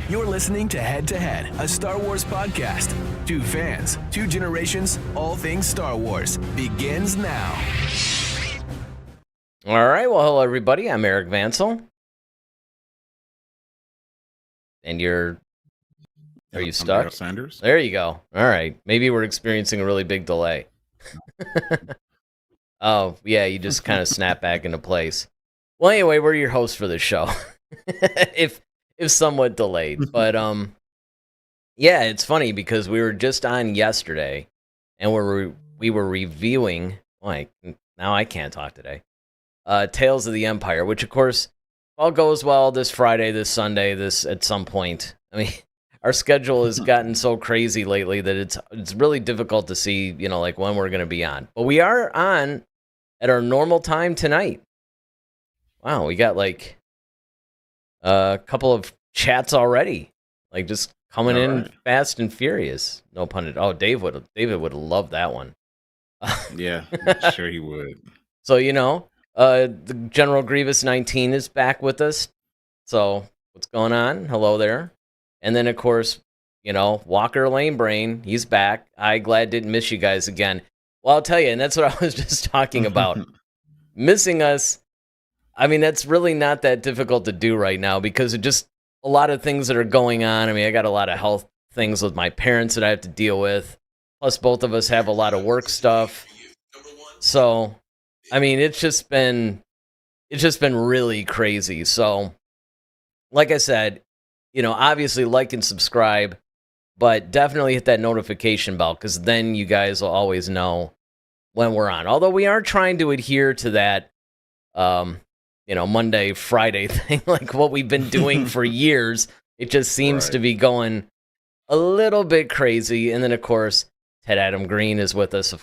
You're listening to Head to Head, a Star Wars podcast. Two fans, two generations, all things Star Wars begins now. All right, well, hello everybody. I'm Eric Vansel. And are you stuck? I'm Sanders. There you go. All right. Maybe we're experiencing a really big delay. Oh, yeah, you just kind of snap back into place. Well, anyway, we're your hosts for the show. if somewhat delayed. But yeah, it's funny because we were just on yesterday and we were reviewing, now I can't talk today. Tales of the Empire, which of course all goes well this Friday, this Sunday, this at some point. I mean, our schedule has gotten so crazy lately that it's really difficult to see, like when we're going to be on. But we are on at our normal time tonight. Wow, we got like a couple of chats already, like just coming in fast and furious. No pun intended. Oh, David would love that one. Yeah, sure he would. So the General Grievous 19 is back with us. So what's going on? Hello there. And then, of course, Walker Lane Brain, he's back. I glad didn't miss you guys again. Well, I'll tell you, and that's what I was just talking about. Missing us, I mean, that's really not that difficult to do right now because of just a lot of things that are going on. I mean, I got a lot of health things with my parents that I have to deal with. Plus, both of us have a lot of work stuff. So, I mean, it's just been really crazy. So, like I said, obviously like and subscribe, but definitely hit that notification bell because then you guys will always know when we're on. Although we are trying to adhere to that, Monday, Friday thing, like what we've been doing for years. It just seems to be going a little bit crazy. And then, of course, Ted Adam Green is with us,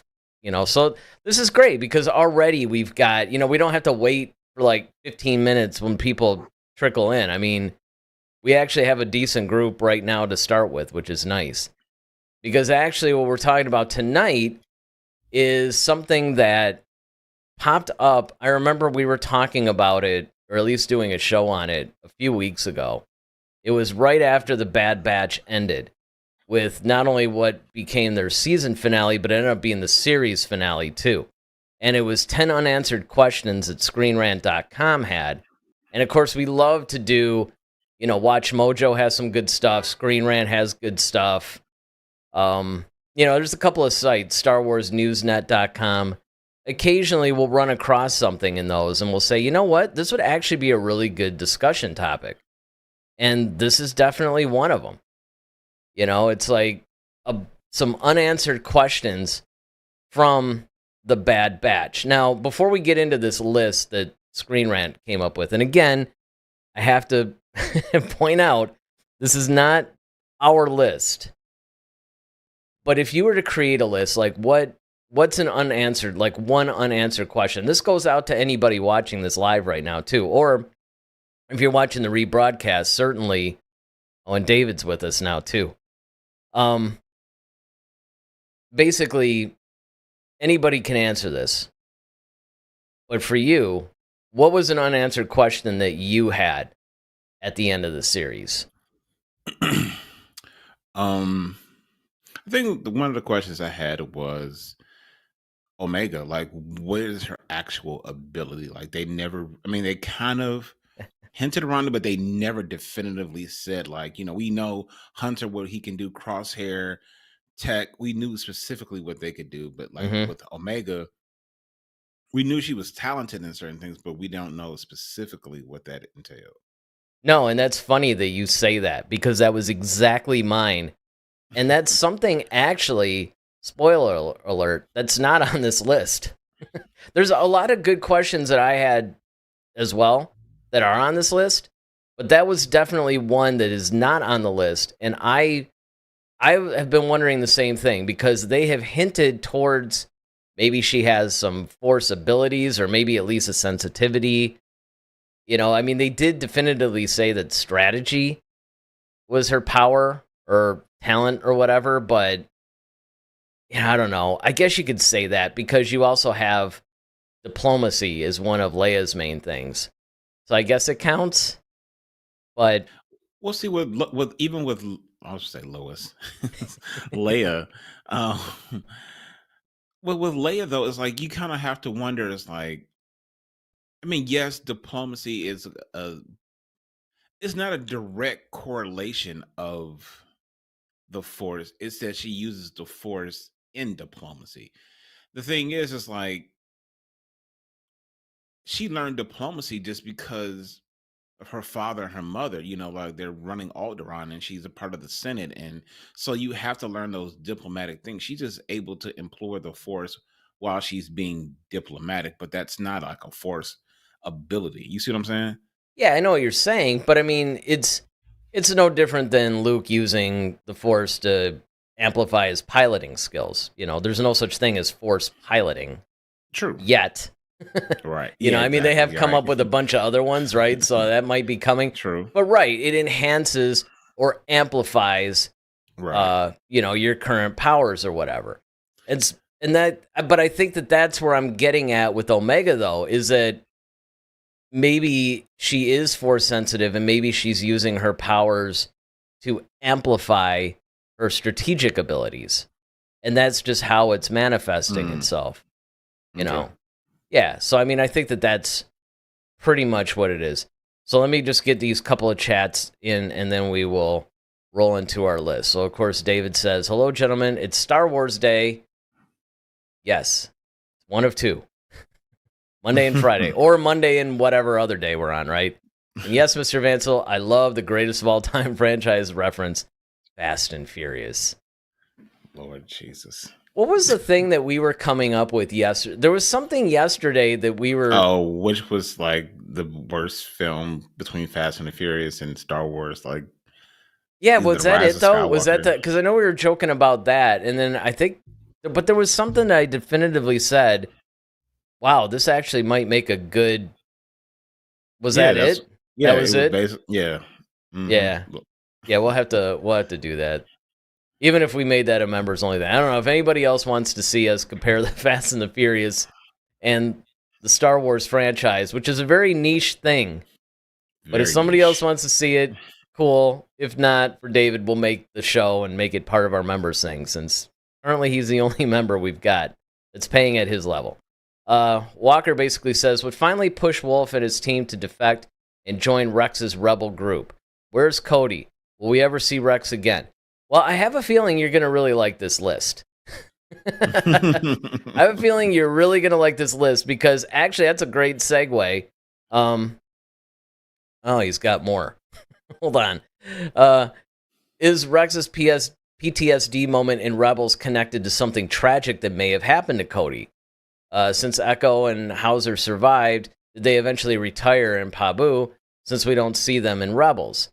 so this is great because already we've got, we don't have to wait for like 15 minutes when people trickle in. I mean, we actually have a decent group right now to start with, which is nice. Because actually what we're talking about tonight is something that popped up. I remember we were talking about it, or at least doing a show on it a few weeks ago. It was right after the Bad Batch ended, with not only what became their season finale, but it ended up being the series finale too. And it was 10 unanswered questions that ScreenRant.com had. And of course, we love to do, Watch Mojo has some good stuff. Screen Rant has good stuff. There's a couple of sites, StarWarsNewsNet.com. Occasionally, we'll run across something in those, and we'll say, you know what? This would actually be a really good discussion topic. And this is definitely one of them. It's like some unanswered questions from the Bad Batch. Now, before we get into this list that Screen Rant came up with, and again, I have to point out, this is not our list. But if you were to create a list, like what's an unanswered, like one unanswered question? This goes out to anybody watching this live right now, too. Or if you're watching the rebroadcast, certainly, and David's with us now, too. Basically, anybody can answer this. But for you, what was an unanswered question that you had at the end of the series? I think one of the questions I had was Omega. Like, what is her actual ability? Like, they kind of hinted around it, but they never definitively said, like, we know Hunter, what he can do, crosshair, tech. We knew specifically what they could do, but like with Omega, we knew she was talented in certain things, but we don't know specifically what that entailed. No, and that's funny that you say that, because that was exactly mine. And that's something, actually, spoiler alert, that's not on this list. There's a lot of good questions that I had as well that are on this list, but that was definitely one that is not on the list. And I have been wondering the same thing, because they have hinted towards maybe she has some force abilities, or maybe at least a sensitivity. They did definitively say that strategy was her power or talent or whatever, but I don't know. I guess you could say that, because you also have diplomacy as one of Leia's main things. So I guess it counts. But we'll see with even with I'll just say Lois, Leia. Um, with Leia though, it's like you kind of have to wonder. It's like, I mean, yes, diplomacy is a it's not a direct correlation of the Force. It's that she uses the Force in diplomacy. The thing is, it's like she learned diplomacy just because of her father and her mother. Like they're running Alderaan, and she's a part of the Senate, and so you have to learn those diplomatic things. She's just able to employ the Force while she's being diplomatic, but that's not like a Force ability. You see what I'm saying? Yeah, I know what you're saying, but I mean, it's no different than Luke using the Force to amplify his piloting skills. There's no such thing as Force piloting. True. Yet. Right. I mean, they have come up with a bunch of other ones, right? So that might be coming. True. But right, it enhances or amplifies, Right. your current powers or whatever. But I think that's where I'm getting at with Omega, though, is that maybe she is Force sensitive, and maybe she's using her powers to amplify her strategic abilities, and that's just how it's manifesting itself. Okay. Yeah, so I mean, I think that's pretty much what it is. So let me just get these couple of chats in, and then we will roll into our list. So, of course, David says, hello, gentlemen. It's Star Wars Day. Yes, one of two. Monday and Friday, or Monday and whatever other day we're on, right? And yes, Mr. Vansel, I love the greatest of all time franchise reference, Fast and Furious. Lord Jesus. What was the thing that we were coming up with yesterday? There was something yesterday that we were... Oh, which was like the worst film between Fast and the Furious and Star Wars. Like, yeah, was that it though? Was that the... Because I know we were joking about that, and then I think... But there was something that I definitively said, wow, this actually might make a good... Was that it? Yeah, that was it? Yeah. Mm-hmm. Yeah, we'll have to do that. Even if we made that a members only thing. I don't know if anybody else wants to see us compare the Fast and the Furious and the Star Wars franchise, which is a very niche thing. But if somebody else wants to see it, cool. If not, for David, we'll make the show and make it part of our members thing, since currently he's the only member we've got that's paying at his level. Walker basically says, would finally push Wolf and his team to defect and join Rex's rebel group. Where's Cody? Will we ever see Rex again? Well, I have a feeling you're going to really like this list. I have a feeling you're really going to like this list, because actually that's a great segue. Oh, he's got more. Hold on. Is Rex's PTSD moment in Rebels connected to something tragic that may have happened to Cody? Since Echo and Hauser survived, did they eventually retire in Pabu, since we don't see them in Rebels?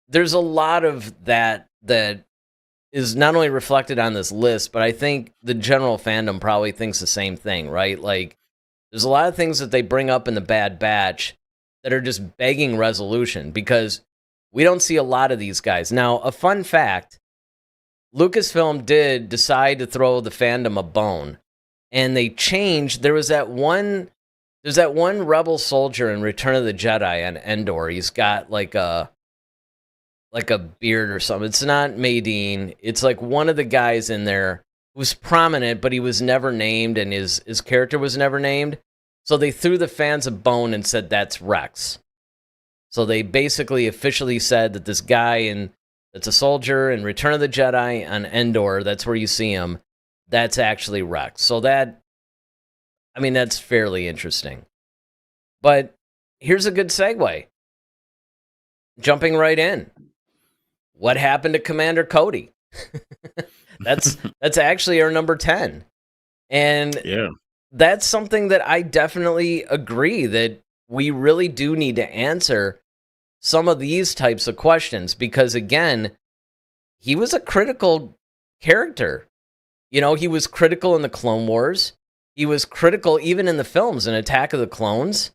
There's a lot of that is not only reflected on this list, but I think the general fandom probably thinks the same thing, right? Like, there's a lot of things that they bring up in the Bad Batch that are just begging resolution, because we don't see a lot of these guys. Now, a fun fact, Lucasfilm did decide to throw the fandom a bone, and they changed. There's that one rebel soldier in Return of the Jedi on Endor. He's got like a beard or something. It's not Maydeen. It's like one of the guys in there who's prominent, but he was never named, and his character was never named. So they threw the fans a bone and said that's Rex. So they basically officially said that this guy that's a soldier in Return of the Jedi on Endor, that's where you see him, that's actually Rex. So that's fairly interesting. But here's a good segue. Jumping right in. What happened to Commander Cody? That's actually our number 10. And yeah, that's something that I definitely agree that we really do need to answer some of these types of questions, because again, he was a critical character. He was critical in the Clone Wars. He was critical even in the films in Attack of the Clones.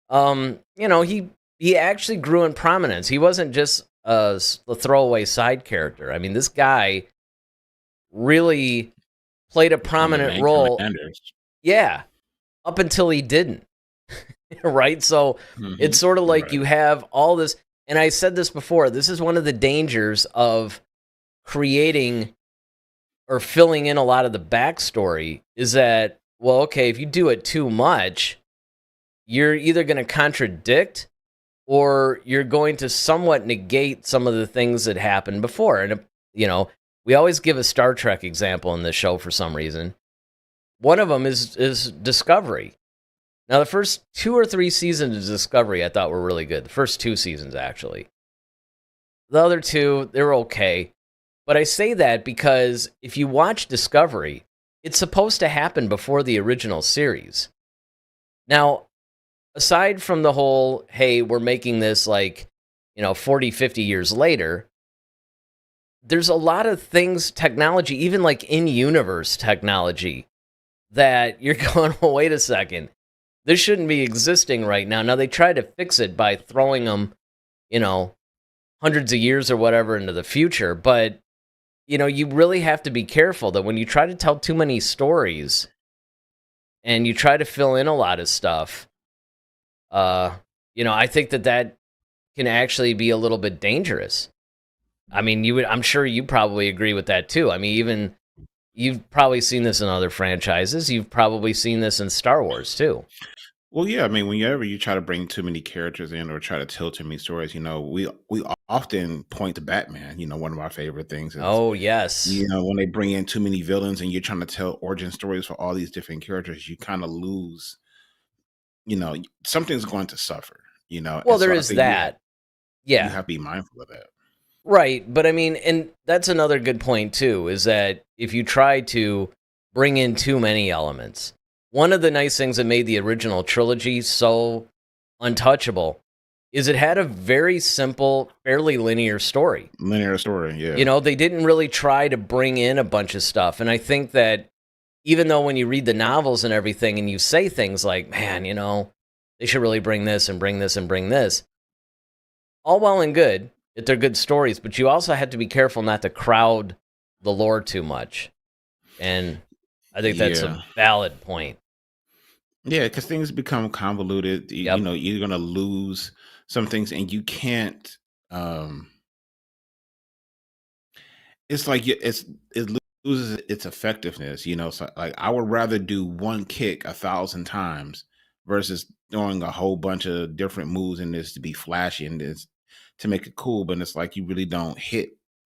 He actually grew in prominence. He wasn't just a throwaway side character. I mean, this guy really played a prominent role. Yeah, up until he didn't. Right? So it's sort of like you have all this, And I said this before, this is one of the dangers of creating or filling in a lot of the backstory is that, well, okay, if you do it too much, you're either going to contradict or you're going to somewhat negate some of the things that happened before. And, we always give a Star Trek example in this show for some reason. One of them is Discovery. Now, the first 2 or 3 seasons of Discovery I thought were really good. The first 2 seasons, actually. The other 2, they were okay. But I say that because if you watch Discovery, it's supposed to happen before the original series. Now, aside from the whole, hey, we're making this 40, 50 years later, there's a lot of things, technology, even like in-universe technology, that you're going, well, wait a second. This shouldn't be existing right now. Now, they try to fix it by throwing them, hundreds of years or whatever into the future. But, you really have to be careful that when you try to tell too many stories and you try to fill in a lot of stuff, I think that can actually be a little bit dangerous. I mean, I'm sure you probably agree with that too. I mean, even you've probably seen this in other franchises. You've probably seen this in Star Wars too. Well, yeah, I mean, whenever you try to bring too many characters in or try to tell too many stories, we often point to Batman. One of my favorite things is, Oh, yes. when they bring in too many villains and you're trying to tell origin stories for all these different characters, you kind of lose, something's going to suffer, Well, and there so I is think that. you Yeah. have to be mindful of that. Right. But I mean, and that's another good point too, is that if you try to bring in too many elements, one of the nice things that made the original trilogy so untouchable is it had a very simple, fairly linear story. Linear story, yeah. They didn't really try to bring in a bunch of stuff. And I think that even though when you read the novels and everything and you say things like, man, they should really bring this and bring this and bring this, all well and good, if they're good stories, but you also have to be careful not to crowd the lore too much. And I think that's Yeah. a valid point. Yeah, because things become convoluted. Yep. You're going to lose some things, and you can't. It's like it loses its effectiveness. So like I would rather do one kick 1,000 times versus throwing a whole bunch of different moves in this to be flashy and this to make it cool. But it's like you really don't hit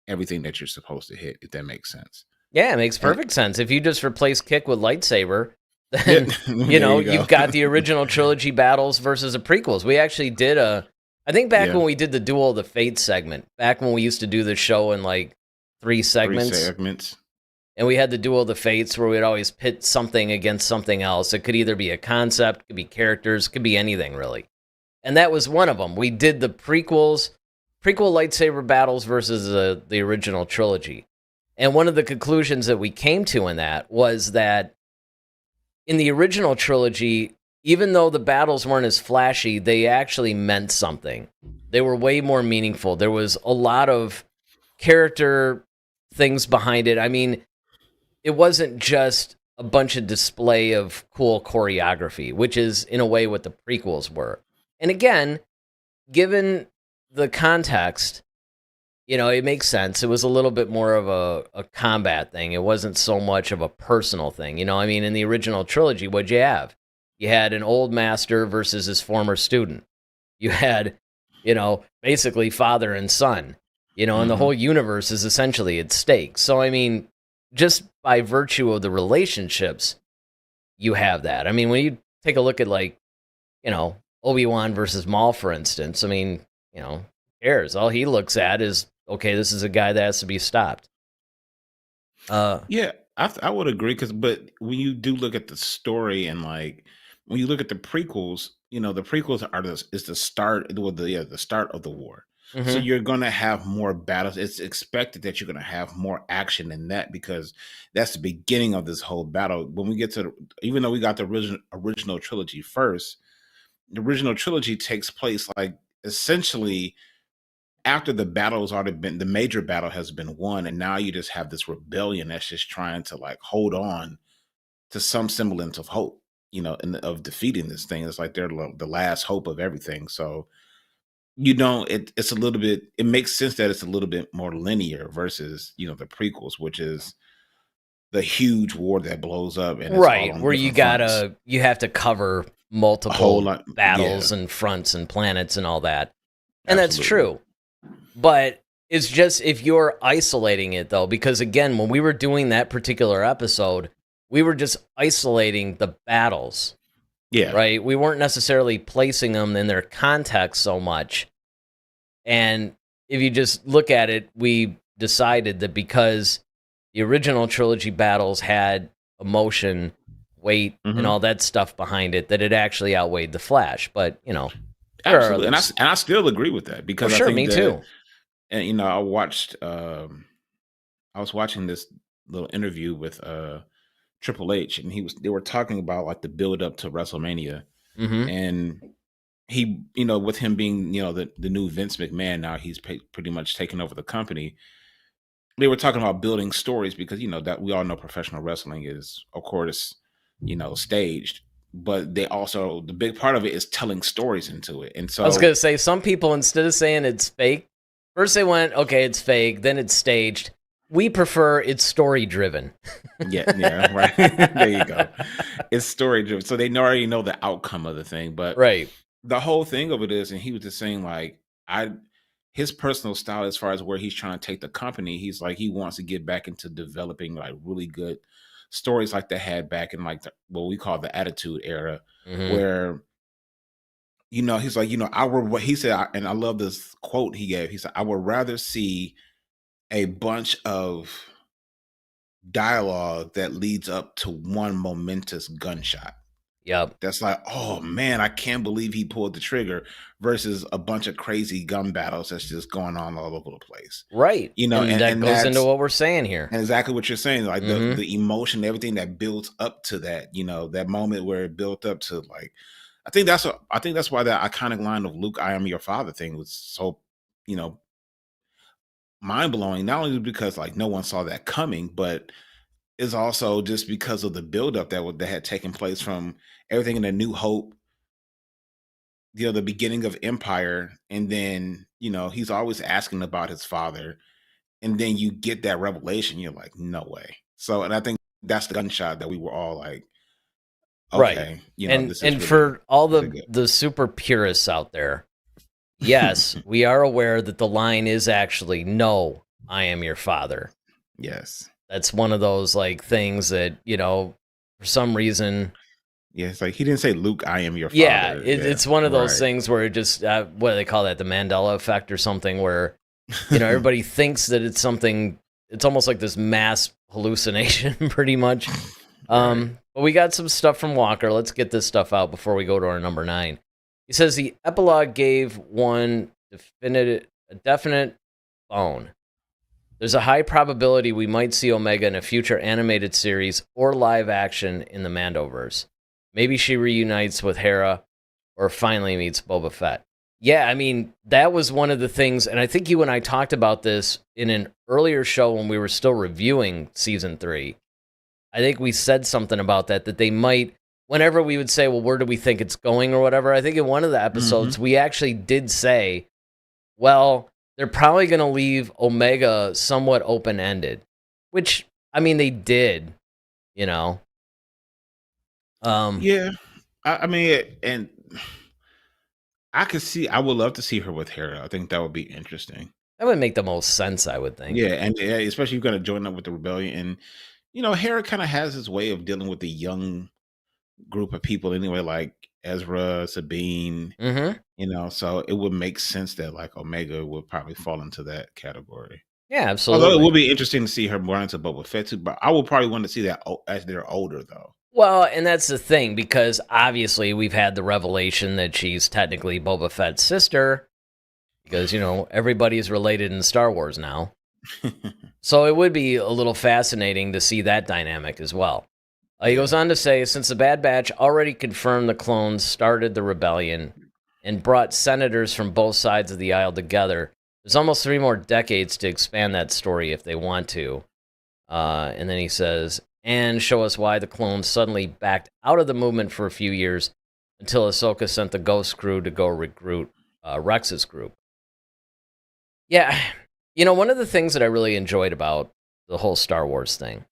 everything that you're supposed to hit, if that makes sense. Yeah, it makes And perfect sense. If you just replace kick with lightsaber, yeah, then, there you go. you've got the original trilogy battles versus the prequels. We actually did I think back Yeah. when we did the Duel of the Fates segment, back when we used to do the show in like 3 3 segments. segments. And we had the Duel of the Fates where we'd always pit something against something else. It could either be a concept, could be characters, could be anything really. And that was one of them. We did the prequel lightsaber battles versus the original trilogy. And one of the conclusions that we came to in that was that in the original trilogy, even though the battles weren't as flashy, they actually meant something. They were way more meaningful. There was a lot of character things behind it. I mean, it wasn't just a bunch of display of cool choreography, which is in a way what the prequels were. And again, given the context, it makes sense. It was a little bit more of a combat thing. It wasn't so much of a personal thing. I mean, in the original trilogy, what'd you have? You had an old master versus his former student. You had, basically father and son, and the whole universe is essentially at stake. So, I mean, just by virtue of the relationships, you have that. I mean, when you take a look at Obi-Wan versus Maul, for instance, I mean, who cares? All he looks at is, okay, this is a guy that has to be stopped. Yeah, I would agree but when you do look at the story and when you look at the prequels, the prequels is the start the start of the war. So Mhm. you're going to have more battles. It's expected that you're going to have more action in that because that's the beginning of this whole battle. When we get to even though we got the original trilogy first, the original trilogy takes place essentially after the major battle has been won, and now you just have this rebellion that's just trying to hold on to some semblance of hope, and of defeating this thing. It's like they're the last hope of everything. So you know, it's a little bit. It makes sense that it's a little bit more linear versus the prequels, which is the huge war that blows up and it's all Right, on where you different fronts. have to cover A whole multiple lot, yeah, battles and fronts and planets and all that. And that's absolutely. true. But it's just if you're isolating it though, because again, when we were doing that particular episode, we were just isolating the battles, Yeah. right? We weren't necessarily placing them in their context so much. And if you just look at it, we decided that because the original trilogy battles had emotion, weight, and Hmm. all that stuff behind it, that it actually outweighed the Flash. But, there are Absolutely, and others. I still agree with that Oh, because I sure, think me that, too. and I was watching this little interview with Triple H, and they were talking about like the build up to WrestleMania, Hmm. and he, with him being the new Vince McMahon now, he's pretty much taken over the company. They were talking about building stories because that we all know professional wrestling is, of course, staged, but they also, the big part of it is telling stories into it, and I was so going to say, some people, instead of saying it's fake, first they went, okay, it's fake, then it's staged. We prefer it's story driven. yeah, yeah, right. There you go. It's story driven, so they already know the outcome of the thing. But Right. the whole thing of it is, and he was just saying like, I, his personal style as far as where he's trying to take the company, he's like he wants to get back into developing like really good stories like they had back in like what we call the Attitude Era, Hmm. where he's like what he said, and I love this quote he gave. He said, "I would rather see a bunch of dialogue that leads up to one momentous gunshot. Yep. That's like, oh man, I can't believe he pulled the trigger versus a bunch of crazy gun battles that's just going on all over the place. Right. And that And goes into that's what we're saying here. exactly what you're saying. Like Hmm. the emotion, everything that builds up to that, that moment where it built up to like, I think that's why that iconic line of Luke, I am your father thing was so, you know, mind blowing. Not only because like no one saw that coming, but is also just because of the buildup that had taken place from everything in the New Hope, the beginning of Empire, and then he's always asking about his father, and then you get that revelation. You're like, no way. So, and I think that's the gunshot that we were all like, Right. okay, And this is and really, for all really the good. the super purists out there, yes, we are aware that the line is actually no, I am your father. Yes, That's one of those like things that, for some reason, yeah. It's like he didn't say, Luke, I am your yeah, father. Yeah, it's one of those right. things where it just what do they call that? The Mandela effect or something where, everybody thinks that it's something, it's almost like this mass hallucination pretty much. Right. But we got some stuff from Walker. Let's get this stuff out before we go to our number 9. He says the epilogue gave one a definite bone. There's a high probability we might see Omega in a future animated series or live action in the Mandoverse. Maybe she reunites with Hera or finally meets Boba Fett. Yeah, I mean, that was one of the things, and I think you and I talked about this in an earlier show when we were still reviewing season 3. I think we said something about that they might, whenever we would say, well, where do we think it's going or whatever, I think in one of the Hmm. episodes, we actually did say, well, they're probably going to leave Omega somewhat open-ended, which, I mean, they did, you know. Um, Yeah. I mean, and I could see. I would love to see her with Hera. I think that would be interesting. that would make the most sense, I would think. Yeah, and especially you're gonna join up with the rebellion, and Hera kind of has his way of dealing with the young group of people anyway, like Ezra, Sabine. Mm-hmm. So it would make sense that like Omega would probably fall into that category. Yeah, Although it absolutely. would be interesting to see her run into Boba Fett too, but I would probably want to see that as they're older though. Well, and that's the thing, because obviously we've had the revelation that she's technically Boba Fett's sister, because, everybody's related in Star Wars now. So it would be a little fascinating to see that dynamic as well. He goes Yeah. on to say, since the Bad Batch already confirmed the clones started the rebellion and brought senators from both sides of the aisle together, there's almost 3 more decades to expand that story if they want to. And then he says, and show us why the clones suddenly backed out of the movement for a few years until Ahsoka sent the Ghost crew to go recruit Rex's group. Yeah, one of the things that I really enjoyed about the whole Star Wars thing,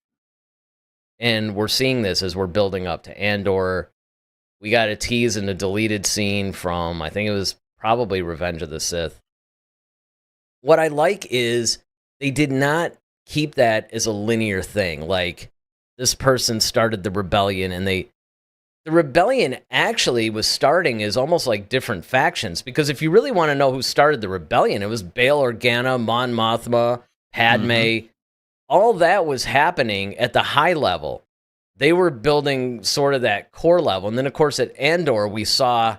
and we're seeing this as we're building up to Andor. We got a tease in a deleted scene from, I think it was probably Revenge of the Sith. What I like is they did not keep that as a linear thing. Like, this person started the rebellion, and the rebellion actually was starting as almost like different factions. Because if you really want to know who started the rebellion, it was Bail Organa, Mon Mothma, Padme. All that was happening at the high level. They were building sort of that core level. And then, of course, at Andor, we saw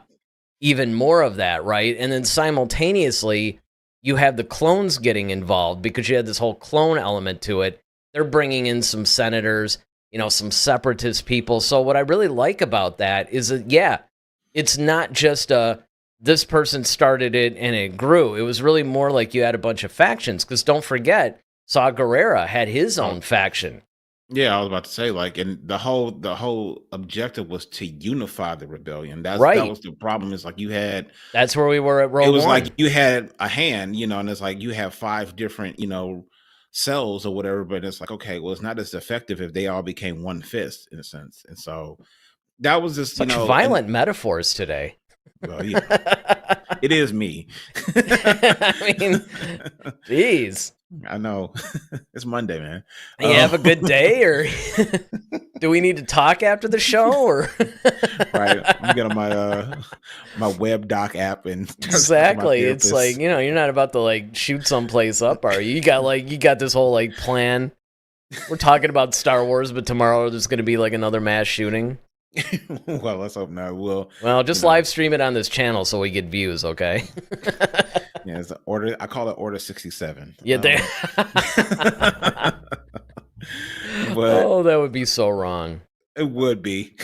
even more of that, right? And then simultaneously, you have the clones getting involved because you had this whole clone element to it. They're bringing in some senators, some separatist people. So what I really like about that is that, yeah, it's not just this person started it and it grew. It was really more like you had a bunch of factions. Because don't forget, Saw Gerrera had his own faction. Yeah, I was about to say, like, and the whole objective was to unify the rebellion. That was the problem. Is like you had. That's where we were at Rogue One. It was like you had a hand, and it's like you have 5 different, cells or whatever. But it's like, okay, well, it's not as effective if they all became one fist in a sense. And so that was just such violent metaphors today. Well, yeah, it is me. I mean, jeez. I know. It's Monday, man. You have a good day, or do we need to talk after the show? Or right, I'm getting my web doc app and exactly. It's like you're not about to like shoot someplace up, are you? You got this whole like plan. We're talking about Star Wars, but tomorrow there's going to be like another mass shooting. Well, let's hope not. Well, just live stream it on this channel so we get views, okay? Yeah, it's order. I call it Order 67. Yeah, but that would be so wrong. It would be.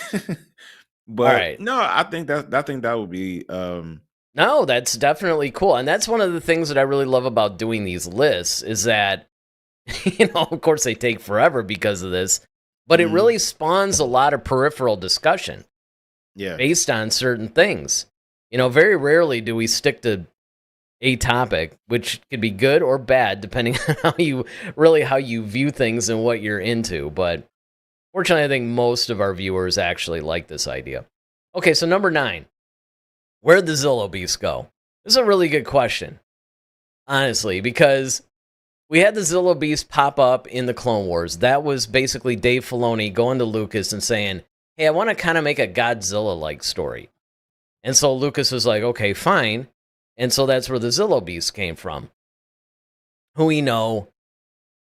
But right. No, I think that would be. No, that's definitely cool, and that's one of the things that I really love about doing these lists is that, of course, they take forever because of this. But it really spawns a lot of peripheral discussion based on certain things. Very rarely do we stick to a topic, which could be good or bad, depending on how you view things and what you're into. But fortunately, I think most of our viewers actually like this idea. Okay, so number 9. Where'd the Zillo Beast go? This is a really good question, honestly, because we had the Zillo Beast pop up in the Clone Wars. That was basically Dave Filoni going to Lucas and saying, hey, I want to kind of make a Godzilla-like story. And so Lucas was like, okay, fine. And so that's where the Zillo Beast came from. Who we know,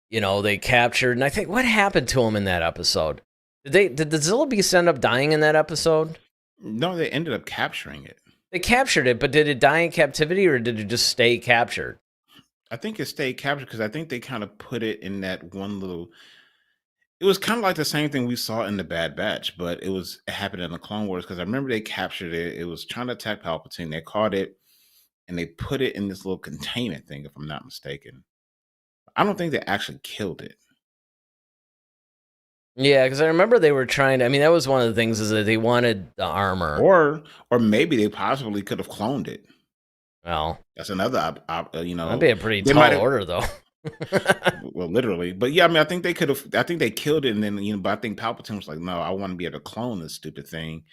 they captured. And I think, what happened to him in that episode? Did the Zillo Beast end up dying in that episode? No, they ended up capturing it. They captured it, but did it die in captivity or did it just stay captured? I think it stayed captured because I think they kind of put it in that one little. It was kind of like the same thing we saw in the Bad Batch, but it happened in the Clone Wars because I remember they captured it. It was trying to attack Palpatine. They caught it and they put it in this little containment thing, if I'm not mistaken. I don't think they actually killed it. Yeah, because I remember they were trying to. I mean, that was one of the things is that they wanted the armor, or maybe they possibly could have cloned it. Well, that's another, that'd be a pretty tall order, though. Well, literally, but yeah, I mean, I think they could have. I think they killed it, and then but I think Palpatine was like, "No, I want to be able to clone this stupid thing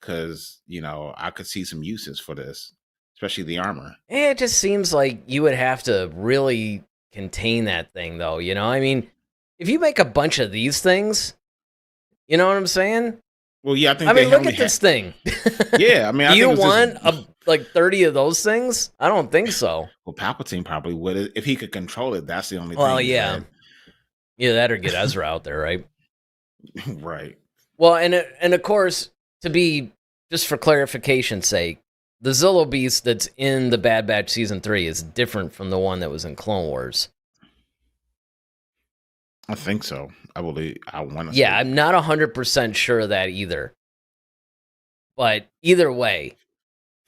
because I could see some uses for this, especially the armor." It just seems like you would have to really contain that thing, though. I mean, if you make a bunch of these things, you know what I'm saying? Well, yeah, I mean, look at this thing. Yeah, I mean, do you want like 30 of those things? I don't think so. Well, Palpatine probably would if he could control it. That's the only thing. Well, yeah, that or get Ezra out there, right? Right. Well, and of course, to be just for clarification's sake, the Zillo Beast that's in the Bad Batch season 3 is different from the one that was in Clone Wars. I think so. I believe. I want to. Yeah, I'm not 100% sure of that either. But either way,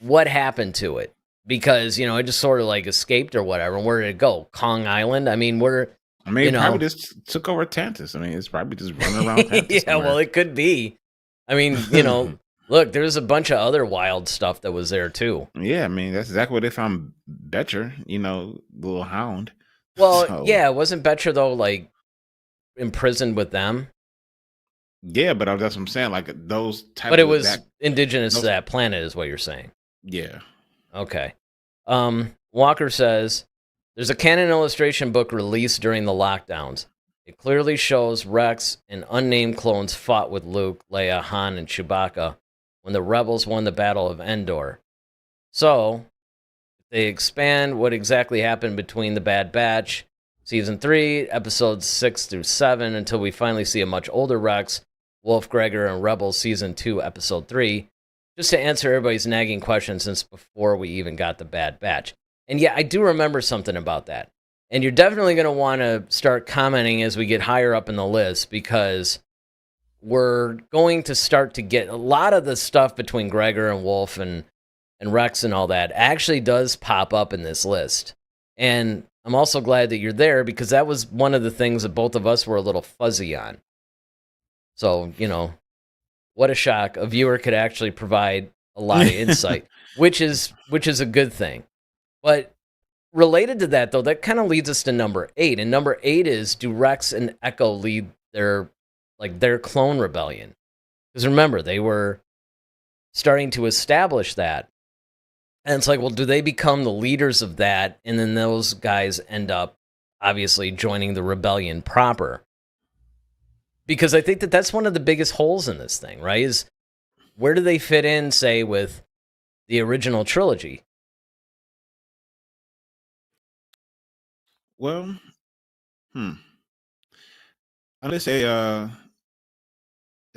what happened to it? Because it just sort of like escaped or whatever. And where did it go? Kong Island. I mean, probably just took over Tantus. I mean, it's probably just running around Tantus. Yeah, well, it could be. I mean, Look, there's a bunch of other wild stuff that was there too. Yeah, I mean that's exactly what they found Betcher, little hound. Well, So yeah, wasn't Betcher though like imprisoned with them? yeah, but that's what I'm saying. Like those type But it of was that indigenous to those that planet, is what you're saying. yeah. Okay. Walker says there's a canon illustration book released during the lockdowns. It clearly shows Rex and unnamed clones fought with Luke, Leia, Han, and Chewbacca when the rebels won the Battle of Endor. So, they expand what exactly happened between the Bad Batch, Season 3, Episodes 6 through 7, until we finally see a much older Rex, Wolf, Gregor, and Rebels Season 2, Episode 3, just to answer everybody's nagging questions since before we even got the Bad Batch. And yeah, I do remember something about that. And you're definitely going to want to start commenting as we get higher up in the list, because we're going to start to get a lot of the stuff between Gregor and Wolf and Rex and all that actually does pop up in this list. And I'm also glad that you're there, because that was one of the things that both of us were a little fuzzy on. So, what a shock. A viewer could actually provide a lot of insight, which is a good thing. But related to that, though, that kind of leads us to number 8. And number 8 is, do Rex and Echo lead their clone rebellion? Because remember, they were starting to establish that. And it's like, well, do they become the leaders of that? And then those guys end up, obviously, joining the rebellion proper. Because I think that that's one of the biggest holes in this thing, right? Is where do they fit in, say, with the original trilogy? Well, unless it's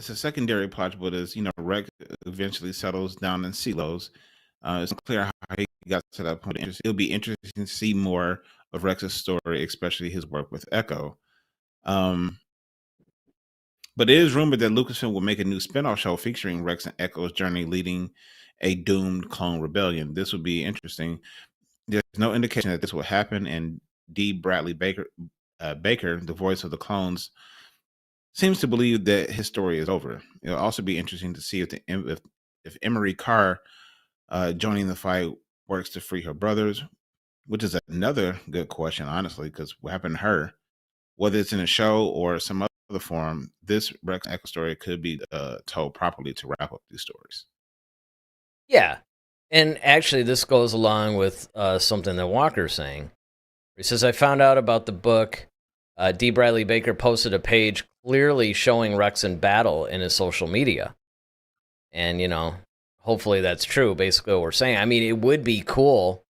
a secondary plot, but as Rex eventually settles down in Silos. It's unclear how he got to that point. It'll be interesting to see more of Rex's story, especially his work with Echo. But it is rumored that Lucasfilm will make a new spin-off show featuring Rex and Echo's journey leading a doomed clone rebellion. This would be interesting. There's no indication that this will happen, and D. Bradley Baker, the voice of the clones, seems to believe that his story is over. It'll also be interesting to see if Emery Carr joining the fight works to free her brothers, which is another good question, honestly, because what happened to her, whether it's in a show or some other form, this Rex and Echo story could be told properly to wrap up these stories. Yeah. And actually, this goes along with something that Walker's saying. He says, I found out about the book. D. Bradley Baker posted a page clearly showing Rex in battle in his social media. And, hopefully that's true, basically what we're saying. I mean, it would be cool,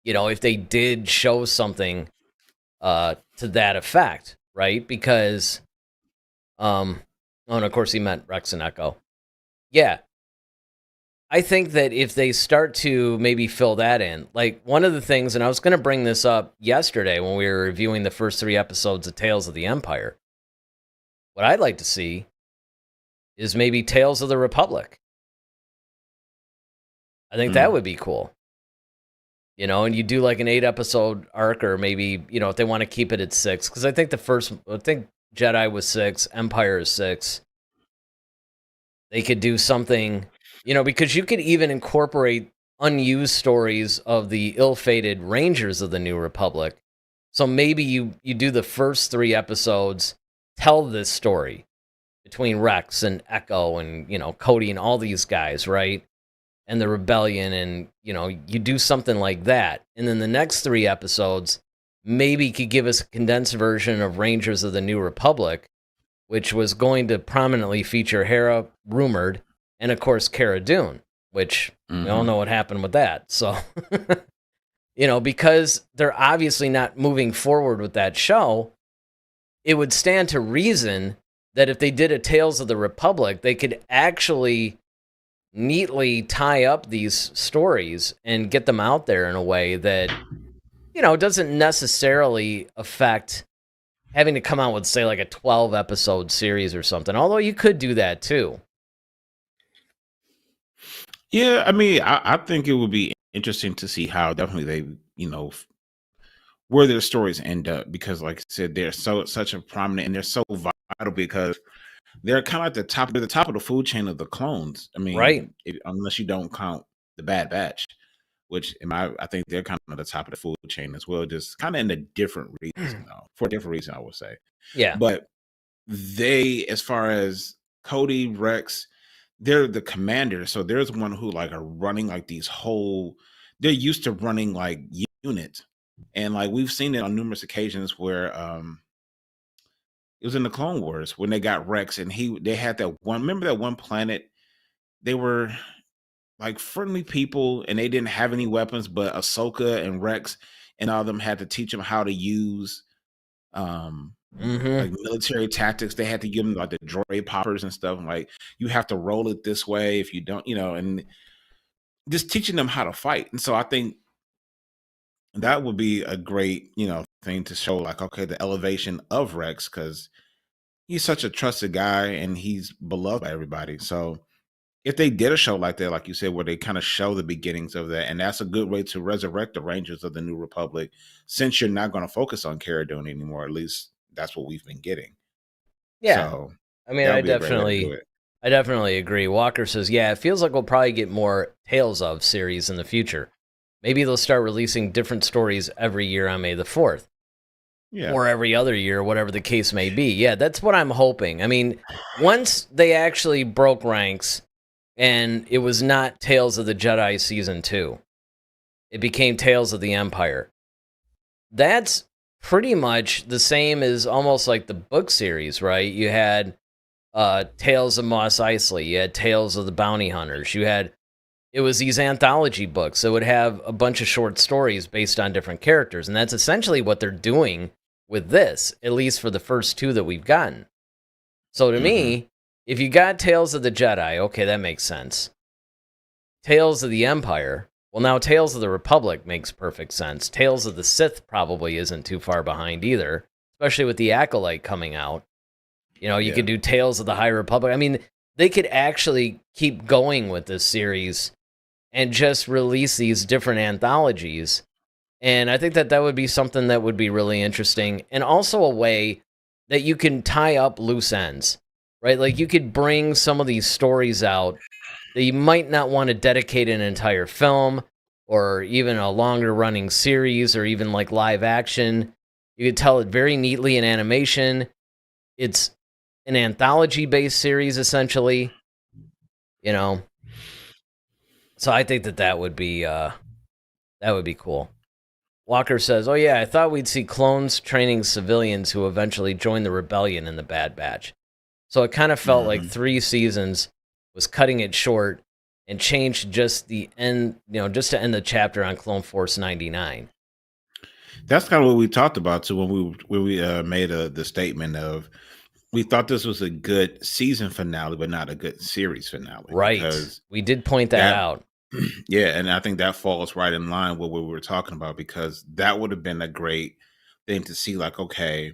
if they did show something to that effect, right? Because, and of course he meant Rex and Echo. Yeah. I think that if they start to maybe fill that in, like one of the things, and I was going to bring this up yesterday when we were reviewing the first 3 episodes of Tales of the Empire, what I'd like to see is maybe Tales of the Republic. I think that would be cool. And you do like an 8-episode arc, or maybe, if they want to keep it at 6, because I think Jedi was 6, Empire is 6. They could do something, because you could even incorporate unused stories of the ill-fated Rangers of the New Republic. So maybe you do the first 3 episodes, tell this story between Rex and Echo and, Cody and all these guys, right? And the rebellion, and you do something like that, and then the next 3 episodes maybe could give us a condensed version of Rangers of the New Republic, which was going to prominently feature Hera, rumored, and of course Cara Dune, which we all know what happened with that. So because they're obviously not moving forward with that show, it would stand to reason that if they did a Tales of the Republic, they could actually neatly tie up these stories and get them out there in a way that, doesn't necessarily affect having to come out with, say, like a 12-episode series or something. Although you could do that too. Yeah, I mean, I think it would be interesting to see how definitely they, where their stories end up, because like I said, they're such a prominent, and they're so vital, because they're kind of at the top. They're the top of the food chain of the clones. I Right. mean, unless you don't count the Bad Batch, which I think they're kind of at the top of the food chain as well. Just kind of in a different reason, though. For a different reason, I would say. Yeah. But they, as far as Cody, Rex, they're the commanders. So there's one who like are running like these whole. They're used to running like units, and like we've seen it on numerous occasions where it was in the Clone Wars when they got Rex and they had that one. Remember that one planet? They were like friendly people and they didn't have any weapons, but Ahsoka and Rex and all of them had to teach them how to use like military tactics. They had to give them like the droid poppers and stuff. Like you have to roll it this way if you don't, and just teaching them how to fight. And so I think that would be a great, thing to show like, okay, the elevation of Rex, because he's such a trusted guy and he's beloved by everybody. So if they did a show like that, like you said, where they kind of show the beginnings of that, and that's a good way to resurrect the Rangers of the New Republic, since you're not going to focus on Cara Dune anymore. At least that's what we've been getting. Yeah. So I mean, I definitely agree. Walker says, yeah, it feels like we'll probably get more Tales of series in the future. Maybe they'll start releasing different stories every year on May the 4th. Yeah. Or every other year, whatever the case may be. Yeah, that's what I'm hoping. I mean, once they actually broke ranks and it was not Tales of the Jedi Season 2, it became Tales of the Empire. That's pretty much the same as almost like the book series, right? You had Tales of Mos Eisley, you had Tales of the Bounty Hunters, it was these anthology books that would have a bunch of short stories based on different characters, and that's essentially what they're doing with this, at least for the first two that we've gotten. So to me, if you got Tales of the Jedi, okay, that makes sense. Tales of the Empire, well, now Tales of the Republic makes perfect sense. Tales of the Sith probably isn't too far behind either, especially with the Acolyte coming out. You could do Tales of the High Republic. I mean, they could actually keep going with this series and just release these different anthologies. And I think that would be something that would be really interesting. And also a way that you can tie up loose ends, right? Like you could bring some of these stories out that you might not want to dedicate an entire film or even a longer running series or even like live action. You could tell it very neatly in animation. It's an anthology-based series, essentially. So I think that would be cool. Walker says, "Oh yeah, I thought we'd see clones training civilians who eventually joined the rebellion in the Bad Batch." So it kind of felt like 3 seasons was cutting it short and changed just the end, just to end the chapter on Clone Force 99. That's kind of what we talked about too when we made the statement of we thought this was a good season finale, but not a good series finale. Right. Because we did point that out. Yeah, and I think that falls right in line with what we were talking about, because that would have been a great thing to see, like, okay,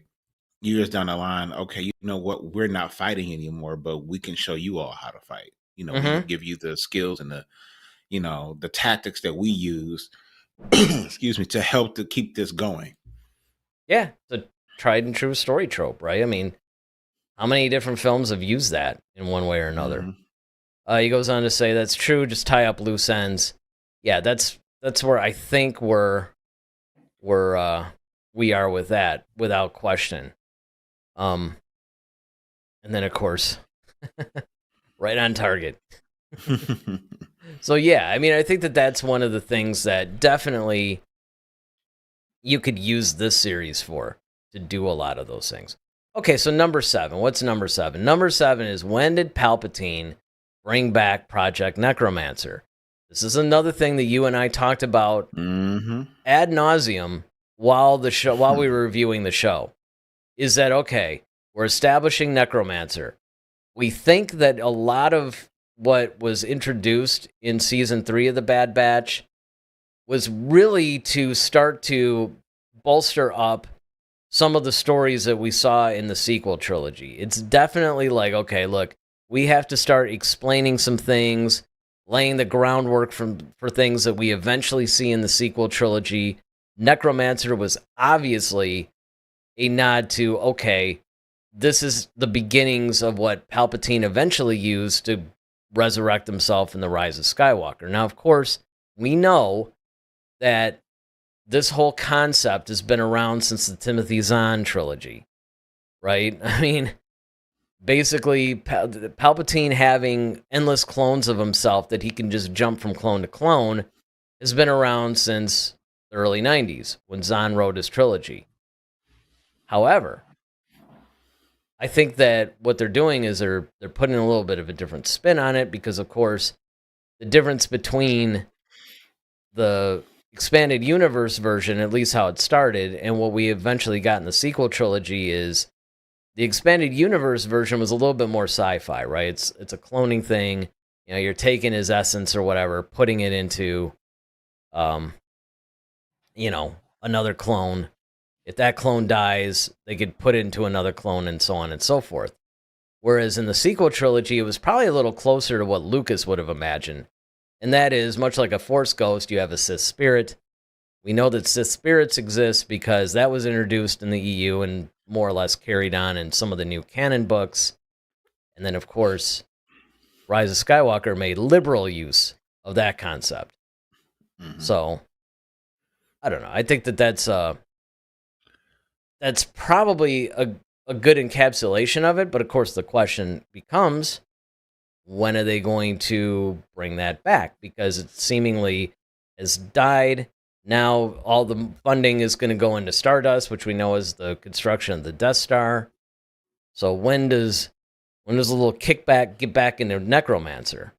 years down the line, okay, you know what, we're not fighting anymore, but we can show you all how to fight. We can give you the skills and the tactics that we use, excuse me, to help to keep this going. Yeah, it's a tried and true story trope, right? I mean, how many different films have used that in one way or another? He goes on to say, that's true, just tie up loose ends. Yeah, that's where I think we are with that, without question. And then, of course, right on target. So, yeah, I mean, I think that's one of the things that definitely you could use this series for, to do a lot of those things. Okay, so number 7. What's number 7? Number 7 is, when did Palpatine bring back Project Necromancer? This is another thing that you and I talked about ad nauseum while we were reviewing the show. Is that, okay, we're establishing Necromancer. We think that a lot of what was introduced in season 3 of the Bad Batch was really to start to bolster up some of the stories that we saw in the sequel trilogy. It's definitely like, okay, look, we have to start explaining some things, laying the groundwork for things that we eventually see in the sequel trilogy. Necromancer was obviously a nod to, okay, this is the beginnings of what Palpatine eventually used to resurrect himself in the Rise of Skywalker. Now, of course, we know that this whole concept has been around since the Timothy Zahn trilogy, right? I mean, basically, Palpatine having endless clones of himself that he can just jump from clone to clone has been around since the early 90s when Zahn wrote his trilogy. However, I think that what they're doing is they're putting a little bit of a different spin on it because, of course, the difference between the expanded universe version, at least how it started, and what we eventually got in the sequel trilogy is the expanded universe version was a little bit more sci-fi, right? It's a cloning thing. You know, you're taking his essence or whatever, putting it into, another clone. If that clone dies, they could put it into another clone and so on and so forth. Whereas in the sequel trilogy, it was probably a little closer to what Lucas would have imagined. And that is, much like a Force ghost, you have a Sith spirit. We know that Sith spirits exist because that was introduced in the EU and more or less carried on in some of the new canon books. And then, of course, Rise of Skywalker made liberal use of that concept. Mm-hmm. So, I don't know. I think that's probably a good encapsulation of it. But, of course, the question becomes, when are they going to bring that back? Because it seemingly has died. Now all the funding is going to go into Stardust, which we know is the construction of the Death Star. So when does a little kickback get back into Necromancer?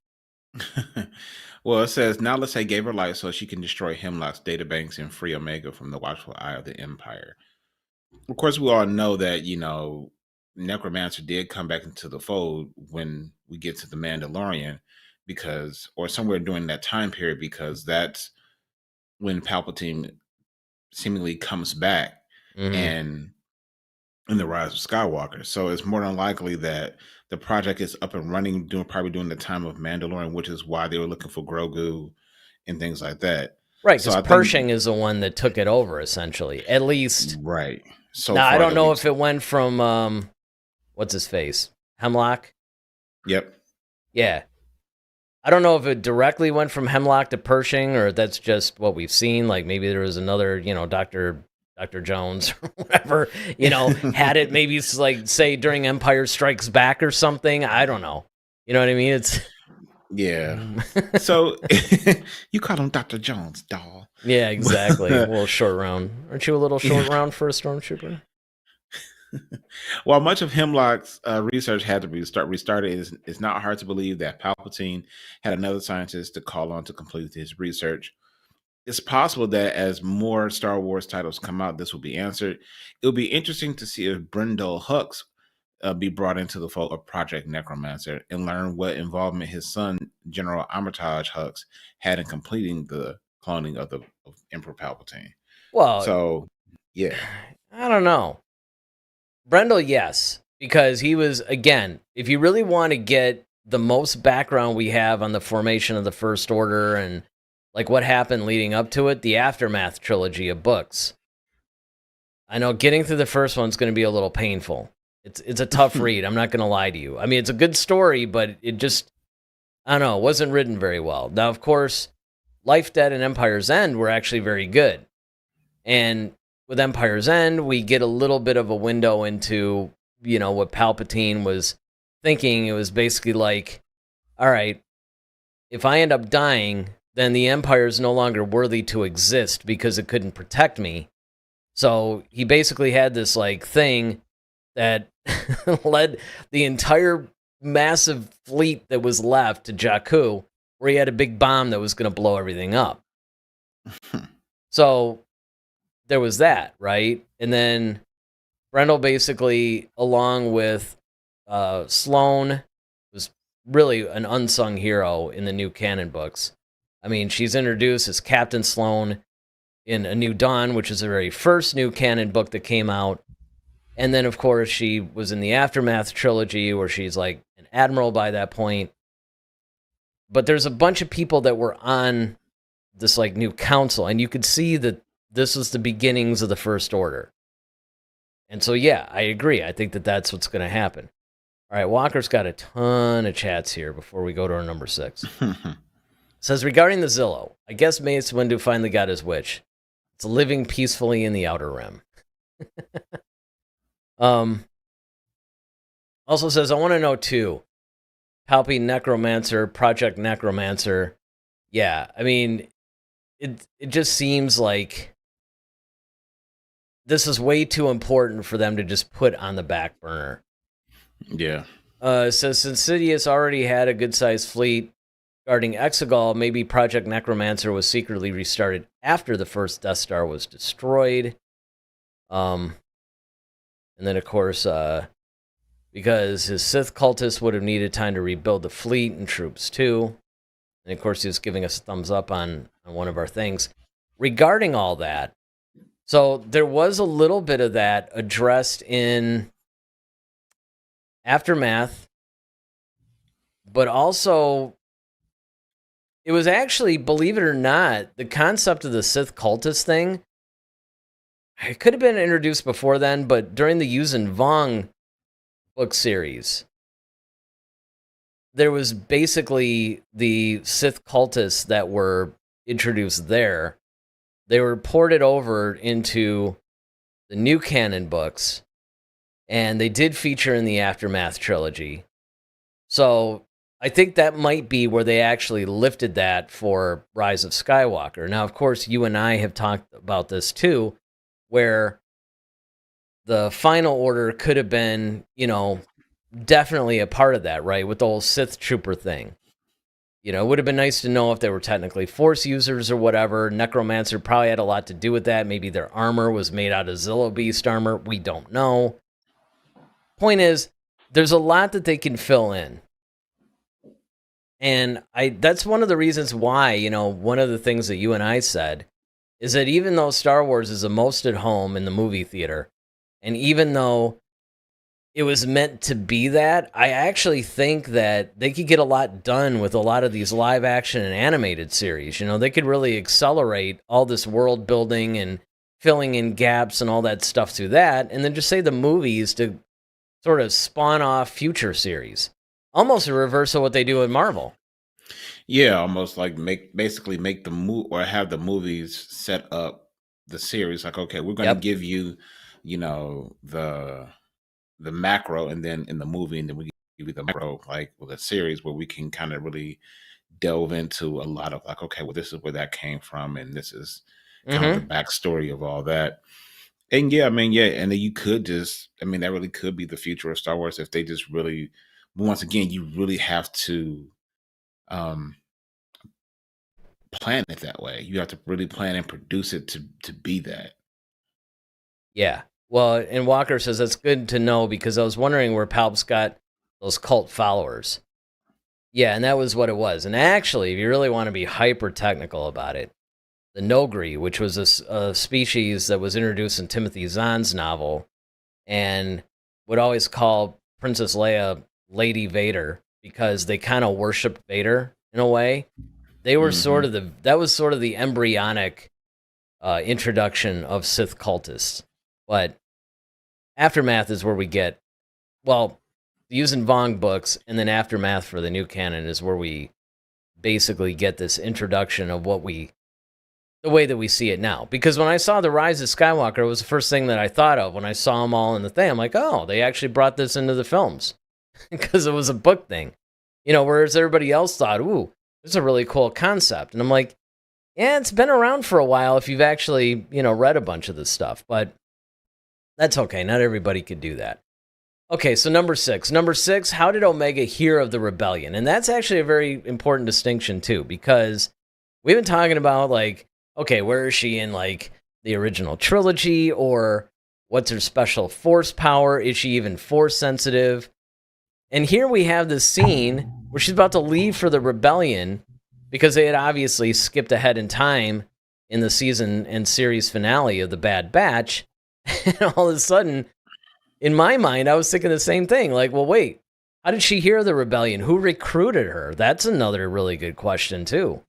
Well, it says, now let's say gave her life so she can destroy Hemlock's databanks and free Omega from the watchful eye of the Empire. Of course, we all know that, Necromancer did come back into the fold when we get to the Mandalorian, or somewhere during that time period, because that's when Palpatine seemingly comes back and in the Rise of Skywalker. So it's more than likely that the project is up and running probably during the time of Mandalorian, which is why they were looking for Grogu and things like that. Right, because Pershing is the one that took it over, essentially. At least. Right. So now, I don't know if it went from, what's his face? Hemlock? Yep. Yeah. I don't know if it directly went from Hemlock to Pershing, or that's just what we've seen. Like, maybe there was another, Dr. Jones or whatever, had it maybe it's like, say, during Empire Strikes Back or something. I don't know. You know what I mean? It's... Yeah. So, you call him Dr. Jones, doll. Yeah, exactly. A little short round. Aren't you a little short round for a stormtrooper? While much of Hemlock's research had to be restarted, it's not hard to believe that Palpatine had another scientist to call on to complete his research. It's possible that as more Star Wars titles come out, this will be answered. It'll be interesting to see if Brendol Hux be brought into the fold of Project Necromancer and learn what involvement his son, General Armitage Hux, had in completing the cloning of Emperor Palpatine. Well, so, yeah. I don't know. Brendol, yes, because he was, again, if you really want to get the most background we have on the formation of the First Order and like what happened leading up to it, the Aftermath trilogy of books. I know getting through the first one's going to be a little painful. It's a tough read, I'm not going to lie to you. I mean, it's a good story, but it just, I don't know, it wasn't written very well. Now, of course, Life, Death, and Empire's End were actually very good. And with Empire's End, we get a little bit of a window into, what Palpatine was thinking. It was basically like, all right, if I end up dying, then the Empire is no longer worthy to exist because it couldn't protect me. So he basically had this like thing that led the entire massive fleet that was left to Jakku, where he had a big bomb that was going to blow everything up. So there was that, right? And then Brendol basically, along with Sloane, was really an unsung hero in the new canon books. I mean, she's introduced as Captain Sloane in A New Dawn, which is the very first new canon book that came out. And then, of course, she was in the Aftermath trilogy, where she's like an admiral by that point. But there's a bunch of people that were on this like new council, and you could see that this was the beginnings of the First Order. And so, yeah, I agree. I think that that's what's going to happen. All right, Walker's got a ton of chats here before we go to our number 6. Says, regarding the Zillow, I guess Mace Windu finally got his wish. It's living peacefully in the Outer Rim. Also says, I want to know, too, Palpy Necromancer, Project Necromancer. Yeah, I mean, it just seems like this is way too important for them to just put on the back burner. Yeah. It says, since Sidious already had a good-sized fleet guarding Exegol, maybe Project Necromancer was secretly restarted after the first Death Star was destroyed. And then, of course, because his Sith cultists would have needed time to rebuild the fleet and troops, too. And, of course, he was giving us a thumbs up on one of our things. Regarding all that, so there was a little bit of that addressed in Aftermath, but also it was actually, believe it or not, the concept of the Sith cultist thing, it could have been introduced before then, but during the Yuuzhan Vong book series, there was basically the Sith cultists that were introduced there. They were ported over into the new canon books, and they did feature in the Aftermath trilogy. So I think that might be where they actually lifted that for Rise of Skywalker. Now, of course, you and I have talked about this too, where the Final Order could have been, definitely a part of that, right? With the whole Sith Trooper thing. It would have been nice to know if they were technically Force users or whatever. Necromancer probably had a lot to do with that. Maybe their armor was made out of Zillo Beast armor. We don't know. Point is, there's a lot that they can fill in. And that's one of the reasons why, one of the things that you and I said is that even though Star Wars is the most at home in the movie theater, and even though it was meant to be that, I actually think that they could get a lot done with a lot of these live action and animated series. They could really accelerate all this world building and filling in gaps and all that stuff through that, and then just say the movies to sort of spawn off future series. Almost a reverse of what they do in Marvel. Yeah, almost like basically make the move or have the movies set up the series. Like, okay, we're going to give you, the macro, and then in the movie, and then we give you the macro, like with a series where we can kind of really delve into a lot of like, okay, well, this is where that came from, and this is kind of the backstory of all that. And and then you could just, that really could be the future of Star Wars if they just really, once again, you really have to plan it that way. You have to really plan and produce it to be that. Yeah. Well, and Walker says that's good to know because I was wondering where Palp's got those cult followers. Yeah, and that was what it was. And actually, if you really want to be hyper technical about it, the Nogri, which was a species that was introduced in Timothy Zahn's novel, and would always call Princess Leia Lady Vader because they kind of worshipped Vader in a way. They were sort of the embryonic introduction of Sith cultists. But Aftermath is where we get, the Yuuzhan Vong books, and then Aftermath for the new canon is where we basically get this introduction of the way that we see it now. Because when I saw The Rise of Skywalker, it was the first thing that I thought of when I saw them all in the thing. I'm like, oh, they actually brought this into the films because it was a book thing. Whereas everybody else thought, ooh, this is a really cool concept. And I'm like, yeah, it's been around for a while if you've actually, read a bunch of this stuff. But that's okay. Not everybody could do that. Okay, so number 6. Number 6, how did Omega hear of the rebellion? And that's actually a very important distinction, too, because we've been talking about, like, okay, where is she in, like, the original trilogy? Or what's her special force power? Is she even force sensitive? And here we have this scene where she's about to leave for the rebellion because they had obviously skipped ahead in time in the season and series finale of The Bad Batch. And all of a sudden, in my mind, I was thinking the same thing. Like, well, wait, how did she hear of the rebellion? Who recruited her? That's another really good question, too.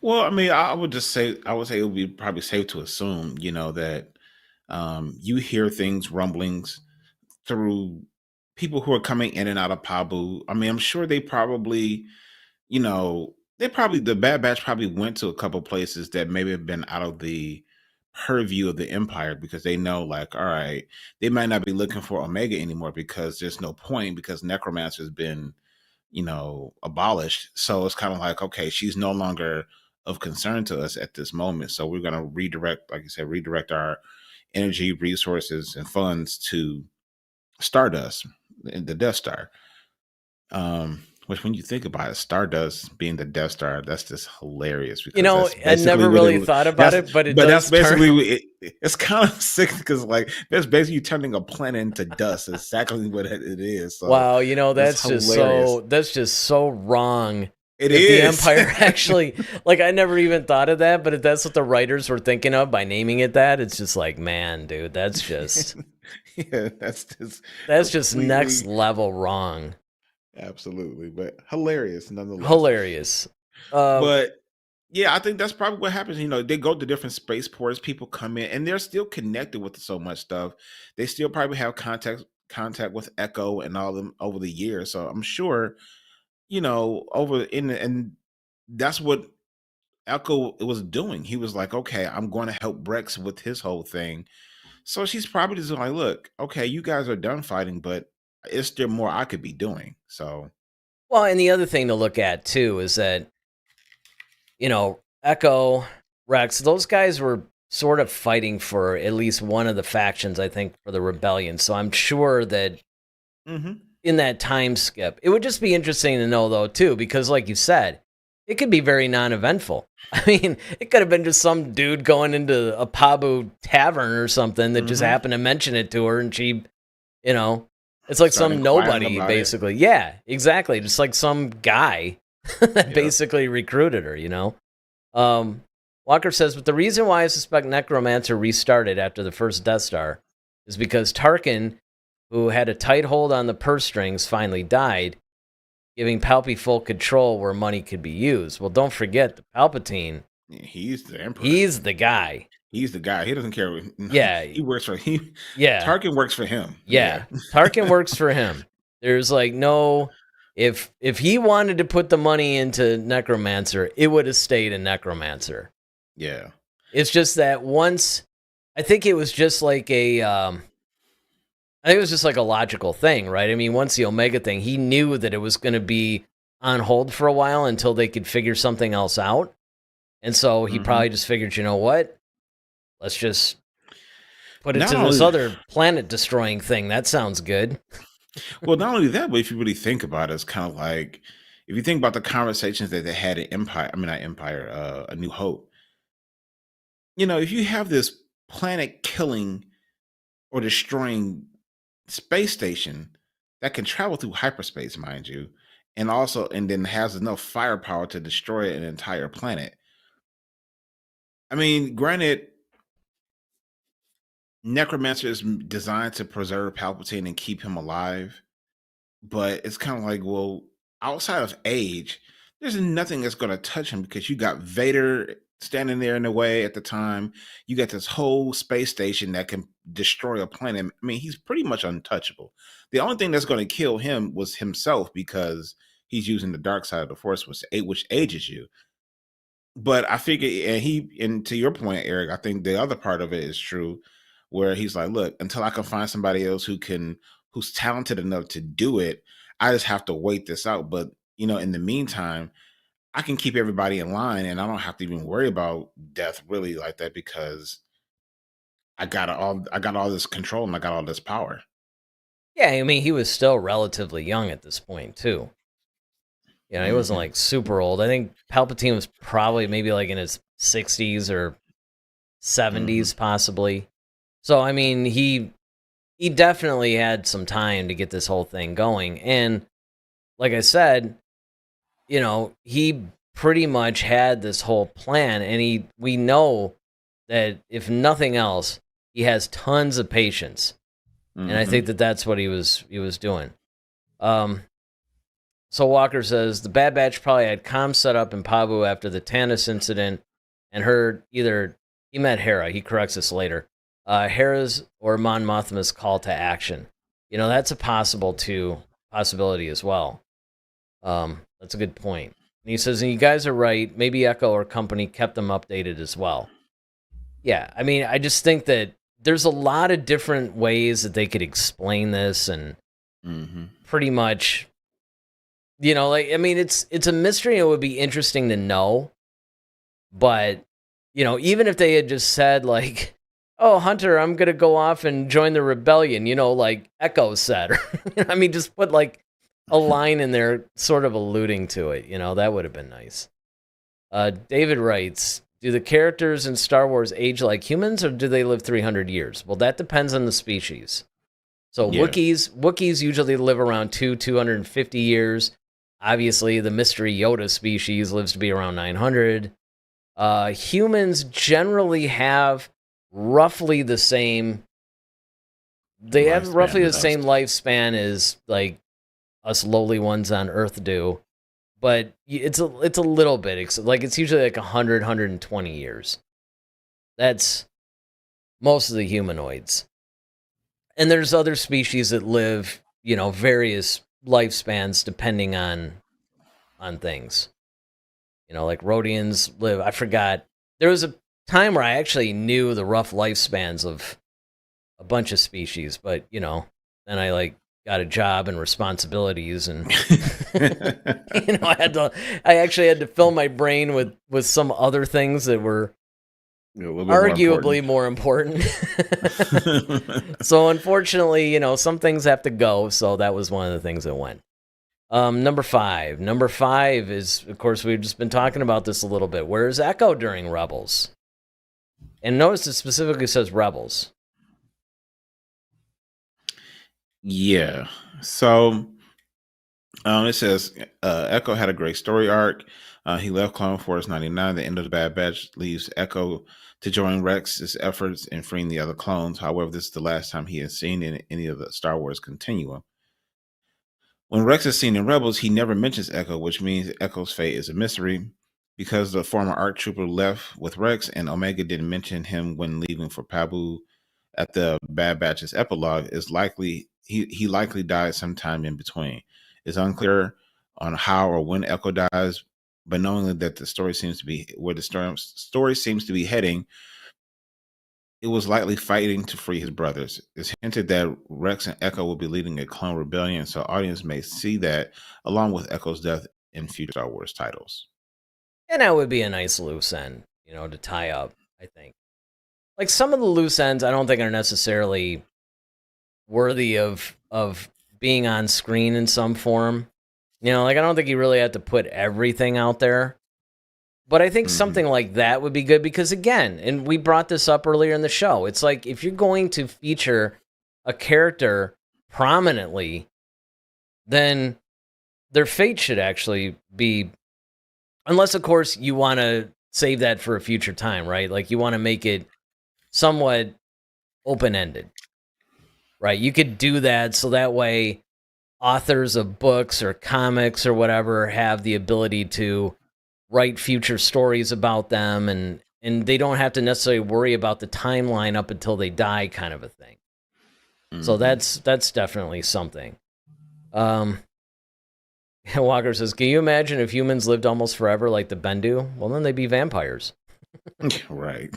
Well, I would say it would be probably safe to assume, that You hear things, rumblings through people who are coming in and out of Pabu. I mean, I'm sure they probably, the Bad Batch probably went to a couple places that maybe have been out of the purview of the Empire because they know, like, all right, they might not be looking for Omega anymore because there's no point because Necromancer's been, abolished. So it's kind of like, okay, she's no longer of concern to us at this moment. So we're going to redirect, like you said, our energy, resources, and funds to Stardust, the Death Star. Which, when you think about it, Stardust being the Death Star, that's just hilarious. Because I never really thought about it, but that's basically it's kind of sick because, like, that's basically turning a planet into dust. Exactly what it is. So wow, that's just so wrong. It is. The Empire actually, like, I never even thought of that, but if that's what the writers were thinking of by naming it that, it's just like, man, dude, that's just that's just next level wrong. Absolutely, but hilarious nonetheless. Hilarious. But yeah, I think that's probably what happens. They go to different spaceports, people come in, and they're still connected with so much stuff. They still probably have contact with Echo and all them over the years. So I'm sure, and that's what Echo was doing. He was like, okay, I'm going to help Brex with his whole thing. So she's probably just like, look, okay, you guys are done fighting, but is there more I could be doing? So, well, and the other thing to look at too is that, Echo, Rex, those guys were sort of fighting for at least one of the factions, I think, for the rebellion. So I'm sure that in that time skip, it would just be interesting to know, though, too, because like you said, it could be very non-eventful. I mean, it could have been just some dude going into a Pabu tavern or something that just happened to mention it to her, and she, it's like some nobody, basically. Yeah, exactly. Just like some guy that basically recruited her, Walker says, but the reason why I suspect Necromancer restarted after the first Death Star is because Tarkin, who had a tight hold on the purse strings, finally died, giving Palpy full control where money could be used. Well, don't forget, the Palpatine, he's the Emperor. He's the guy. He's the guy. He doesn't care. Yeah. He works for him. Yeah. Tarkin works for him. Yeah. Tarkin works for him. There's like no... If he wanted to put the money into Necromancer, it would have stayed in Necromancer. Yeah. It's just that once... I think it was just like a... I think it was just like a logical thing, right? I mean, once the Omega thing, he knew that it was going to be on hold for a while until they could figure something else out. And so he probably just figured, you know what? Let's just put it to this other planet-destroying thing. That sounds good. Well, not only that, but if you really think about it, it's kind of like, if you think about the conversations that they had in A New Hope, if you have this planet-killing or destroying space station that can travel through hyperspace, mind you, and then has enough firepower to destroy an entire planet. I mean, granted, Necromancer is designed to preserve Palpatine and keep him alive, but it's kind of like, well, outside of age, there's nothing that's going to touch him because you got Vader standing there in the way at the time. You got this whole space station that can destroy a planet. I mean, he's pretty much untouchable. The only thing that's going to kill him was himself because he's using the dark side of the Force, which ages you. But I figure, and to your point, Eric, I think the other part of it is true, where he's like, look, until I can find somebody else who's talented enough to do it, I just have to wait this out. But, in the meantime, I can keep everybody in line and I don't have to even worry about death really like that because I got all this control and I got all this power. Yeah, I mean, he was still relatively young at this point, too. He wasn't like super old. I think Palpatine was probably maybe like in his 60s or 70s, possibly. So, I mean, he definitely had some time to get this whole thing going. And like I said, he pretty much had this whole plan. And we know that if nothing else, he has tons of patience. And I think that's what he was doing. So Walker says, the Bad Batch probably had comms set up in Pabu after the Tanis incident and heard he met Hera. He corrects us later. Hera's or Mon Mothma's call to action. That's a possibility as well. That's a good point. And he says, and you guys are right. Maybe Echo or company kept them updated as well. Yeah, I mean, I just think that there's a lot of different ways that they could explain this, and pretty much, it's a mystery. It would be interesting to know, but even if they had just said like, "Oh, Hunter, I'm gonna go off and join the rebellion," like Echo said, or just put like a line in there, sort of alluding to it. That would have been nice. David writes, do the characters in Star Wars age like humans, or do they live 300 years? Well, that depends on the species. So yeah. Wookiees usually live around 250 years. Obviously, the mystery Yoda species lives to be around 900. Humans generally have roughly the same. They have roughly the same lifespan as like us lowly ones on Earth do. But it's a little bit, like it's usually like 100, 120 years. That's most of the humanoids. And there's other species that live, various lifespans depending on things. Like Rhodians live, I forgot. There was a time where I actually knew the rough lifespans of a bunch of species, but, then I got a job and responsibilities, and I actually had to fill my brain with some other things that were arguably more important. So unfortunately, some things have to go. So that was one of the things that went. Number five is, of course, we've just been talking about this a little bit. Where is Echo during Rebels? And notice it specifically says Rebels. Yeah. So it says Echo had a great story arc. He left Clone Force 99. The end of the Bad Batch leaves Echo to join Rex's efforts in freeing the other clones. However, this is the last time he is seen in any of the Star Wars continuum. When Rex is seen in Rebels, he never mentions Echo, which means Echo's fate is a mystery. Because the former ARC trooper left with Rex and Omega didn't mention him when leaving for Pabu at the Bad Batch's epilogue, is likely he likely died sometime in between. It's unclear on how or when Echo dies, but knowing that the story seems to be where the story seems to be heading, it was likely fighting to free his brothers. It's hinted that Rex and Echo will be leading a clone rebellion, so audience may see that along with Echo's death in future Star Wars titles. And that would be a nice loose end, to tie up, I think. Like, some of the loose ends I don't think are necessarily worthy of being on screen in some form. I don't think you really have to put everything out there. But I think something like that would be good because, again, and we brought this up earlier in the show, it's like if you're going to feature a character prominently, then their fate should actually be, unless, of course, you want to save that for a future time, right? Like, you want to make it somewhat open-ended, right? You could do that so that way authors of books or comics or whatever have the ability to write future stories about them, and they don't have to necessarily worry about the timeline up until they die, kind of a thing. So that's definitely something. Walker says, can you imagine if humans lived almost forever like the Bendu? Well, then they'd be vampires. Right.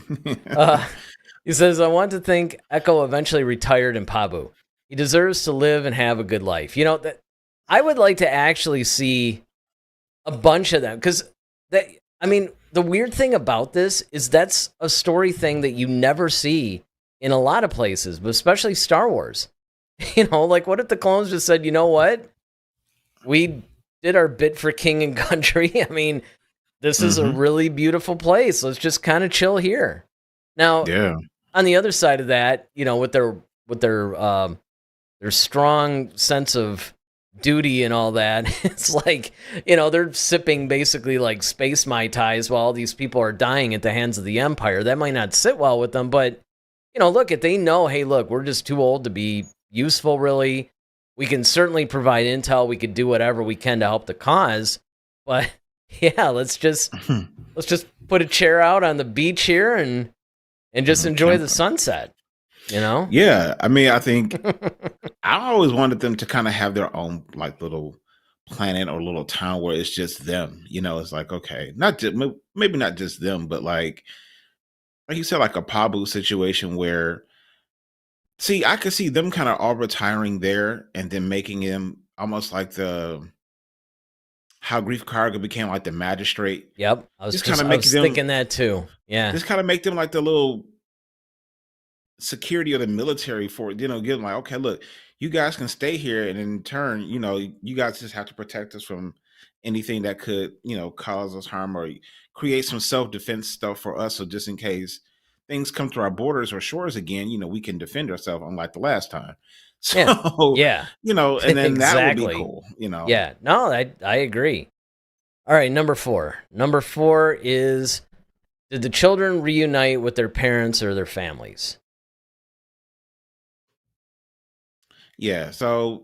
He says, I want to think Echo eventually retired in Pabu. He deserves to live and have a good life. I would like to actually see a bunch of them, because the weird thing about this is that's a story thing that you never see in a lot of places, but especially Star Wars. Like, what if the clones just said, you know what? We did our bit for king and country. This is a really beautiful place. Let's just kind of chill here. Now, on the other side of that, with their strong sense of duty and all that, it's like, they're sipping basically like space Mai Tais while all these people are dying at the hands of the Empire. That might not sit well with them, but, look, if they know, hey, look, we're just too old to be useful, really. We can certainly provide intel. We could do whatever we can to help the cause. But yeah, let's just put a chair out on the beach here and just enjoy the sunset. You know? Yeah, I mean, I think I always wanted them to kind of have their own like little planet or little town where it's just them. You know, it's like okay, not just maybe not just them, but like you said, like a Pabu situation where see, I could see them kind of all retiring there and then making him almost like the how Grief Karga became like the magistrate. Yep. I was thinking that too. Yeah. Just kind of make them like the little security of the military for give them like okay look you guys can stay here and in turn you guys just have to protect us from anything that could cause us harm or create some self-defense stuff for us so just in case things come to our borders or shores again we can defend ourselves unlike the last time Yeah. so Yeah. and then that would be Exactly. cool Yeah. No, I agree. All right, number 4. Number 4 is, did the children reunite with their parents or their families? yeah so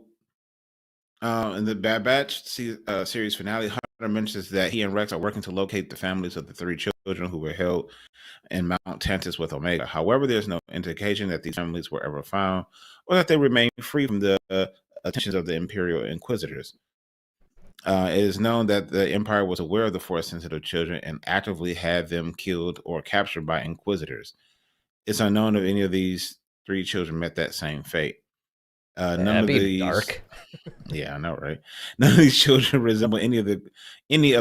in the Bad Batch series finale, Hunter mentions that he and Rex are working to locate the families of the 3 children who were held in Mount Tantus with Omega. However, there's no indication that these families were ever found or that they remain free from the attentions of the Imperial Inquisitors. It is known that the Empire was aware of the Force-sensitive children and actively had them killed or captured by Inquisitors. It's unknown if any of these 3 children met that same fate. None That'd of be these dark. yeah, I know, right? None of these children resemble any of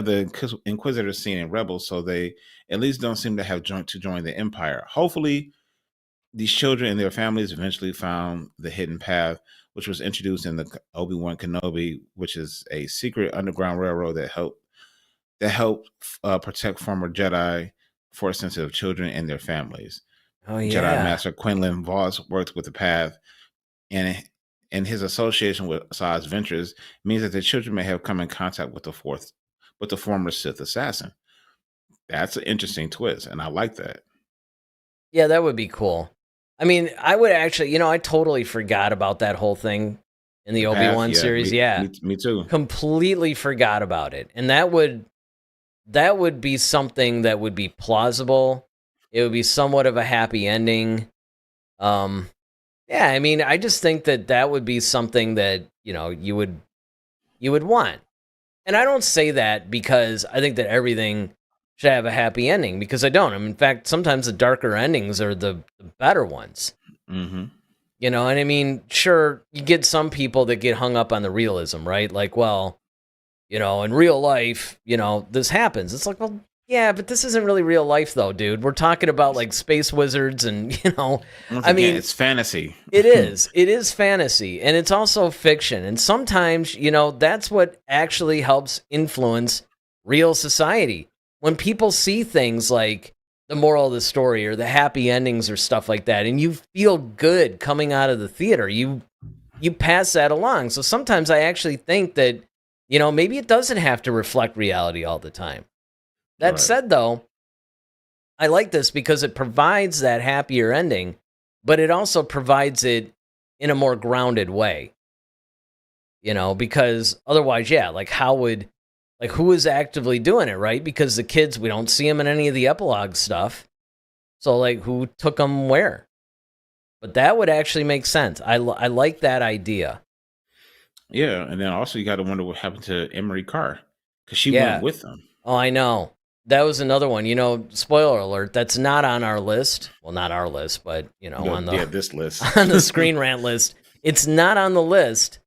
the Inquisitors seen in Rebels, so they at least don't seem to have joined the Empire. Hopefully, these children and their families eventually found the hidden path, which was introduced in the Obi-Wan Kenobi, which is a secret underground railroad that helped protect former Jedi Force-sensitive children and their families. Oh Jedi yeah. Master Quinlan Voss worked with the path, and his association with Asajj Ventress means that the children may have come in contact with the former Sith assassin. That's an interesting twist, and I like that. Yeah, that would be cool. I mean, I would actually, I totally forgot about that whole thing in the The path, Obi-Wan yeah, series. Yeah. me too. Completely forgot about it. And that would be something that would be plausible. It would be somewhat of a happy ending. Yeah, I mean, I just think that would be something that, you would want. And I don't say that because I think that everything should have a happy ending, because I don't. I mean, in fact, sometimes the darker endings are the better ones. Mm-hmm. And I mean, sure, you get some people that get hung up on the realism, right? Like, well, in real life, this happens. It's like, well, yeah, but this isn't really real life, though, dude. We're talking about like space wizards, and I mean, it's fantasy. It is fantasy, and it's also fiction. And sometimes, that's what actually helps influence real society. When people see things like the moral of the story or the happy endings or stuff like that, and you feel good coming out of the theater, you pass that along. So sometimes I actually think that, maybe it doesn't have to reflect reality all the time. That Right. said, though, I like this because it provides that happier ending, but it also provides it in a more grounded way. Because otherwise, yeah, like who is actively doing it, right? Because the kids, we don't see them in any of the epilogue stuff. So, like, who took them where? But that would actually make sense. I like that idea. Yeah, and then also you got to wonder what happened to Emery Carr because she Yeah. went with them. Oh, I know. That was another one. Spoiler alert, that's not on our list. Well, not our list, but, on the this list on the Screen Rant list. It's not on the list.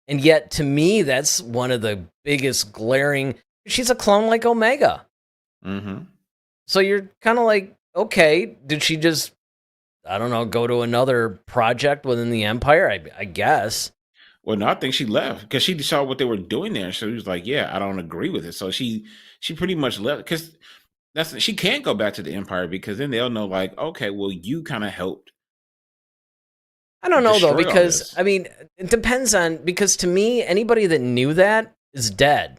And yet, to me, that's one of the biggest glaring. She's a clone like Omega. Mm-hmm. So you're kind of like, okay, did she just, I don't know, go to another project within the Empire? I guess. Well, no, I think she left because she saw what they were doing there. So she was like, "Yeah, I don't agree with it." So she pretty much left because she can't go back to the Empire because then they'll know, like, okay, well, you kind of helped. I don't know, though, destroy all because, this. I mean, it depends on, because to me, anybody that knew that is dead.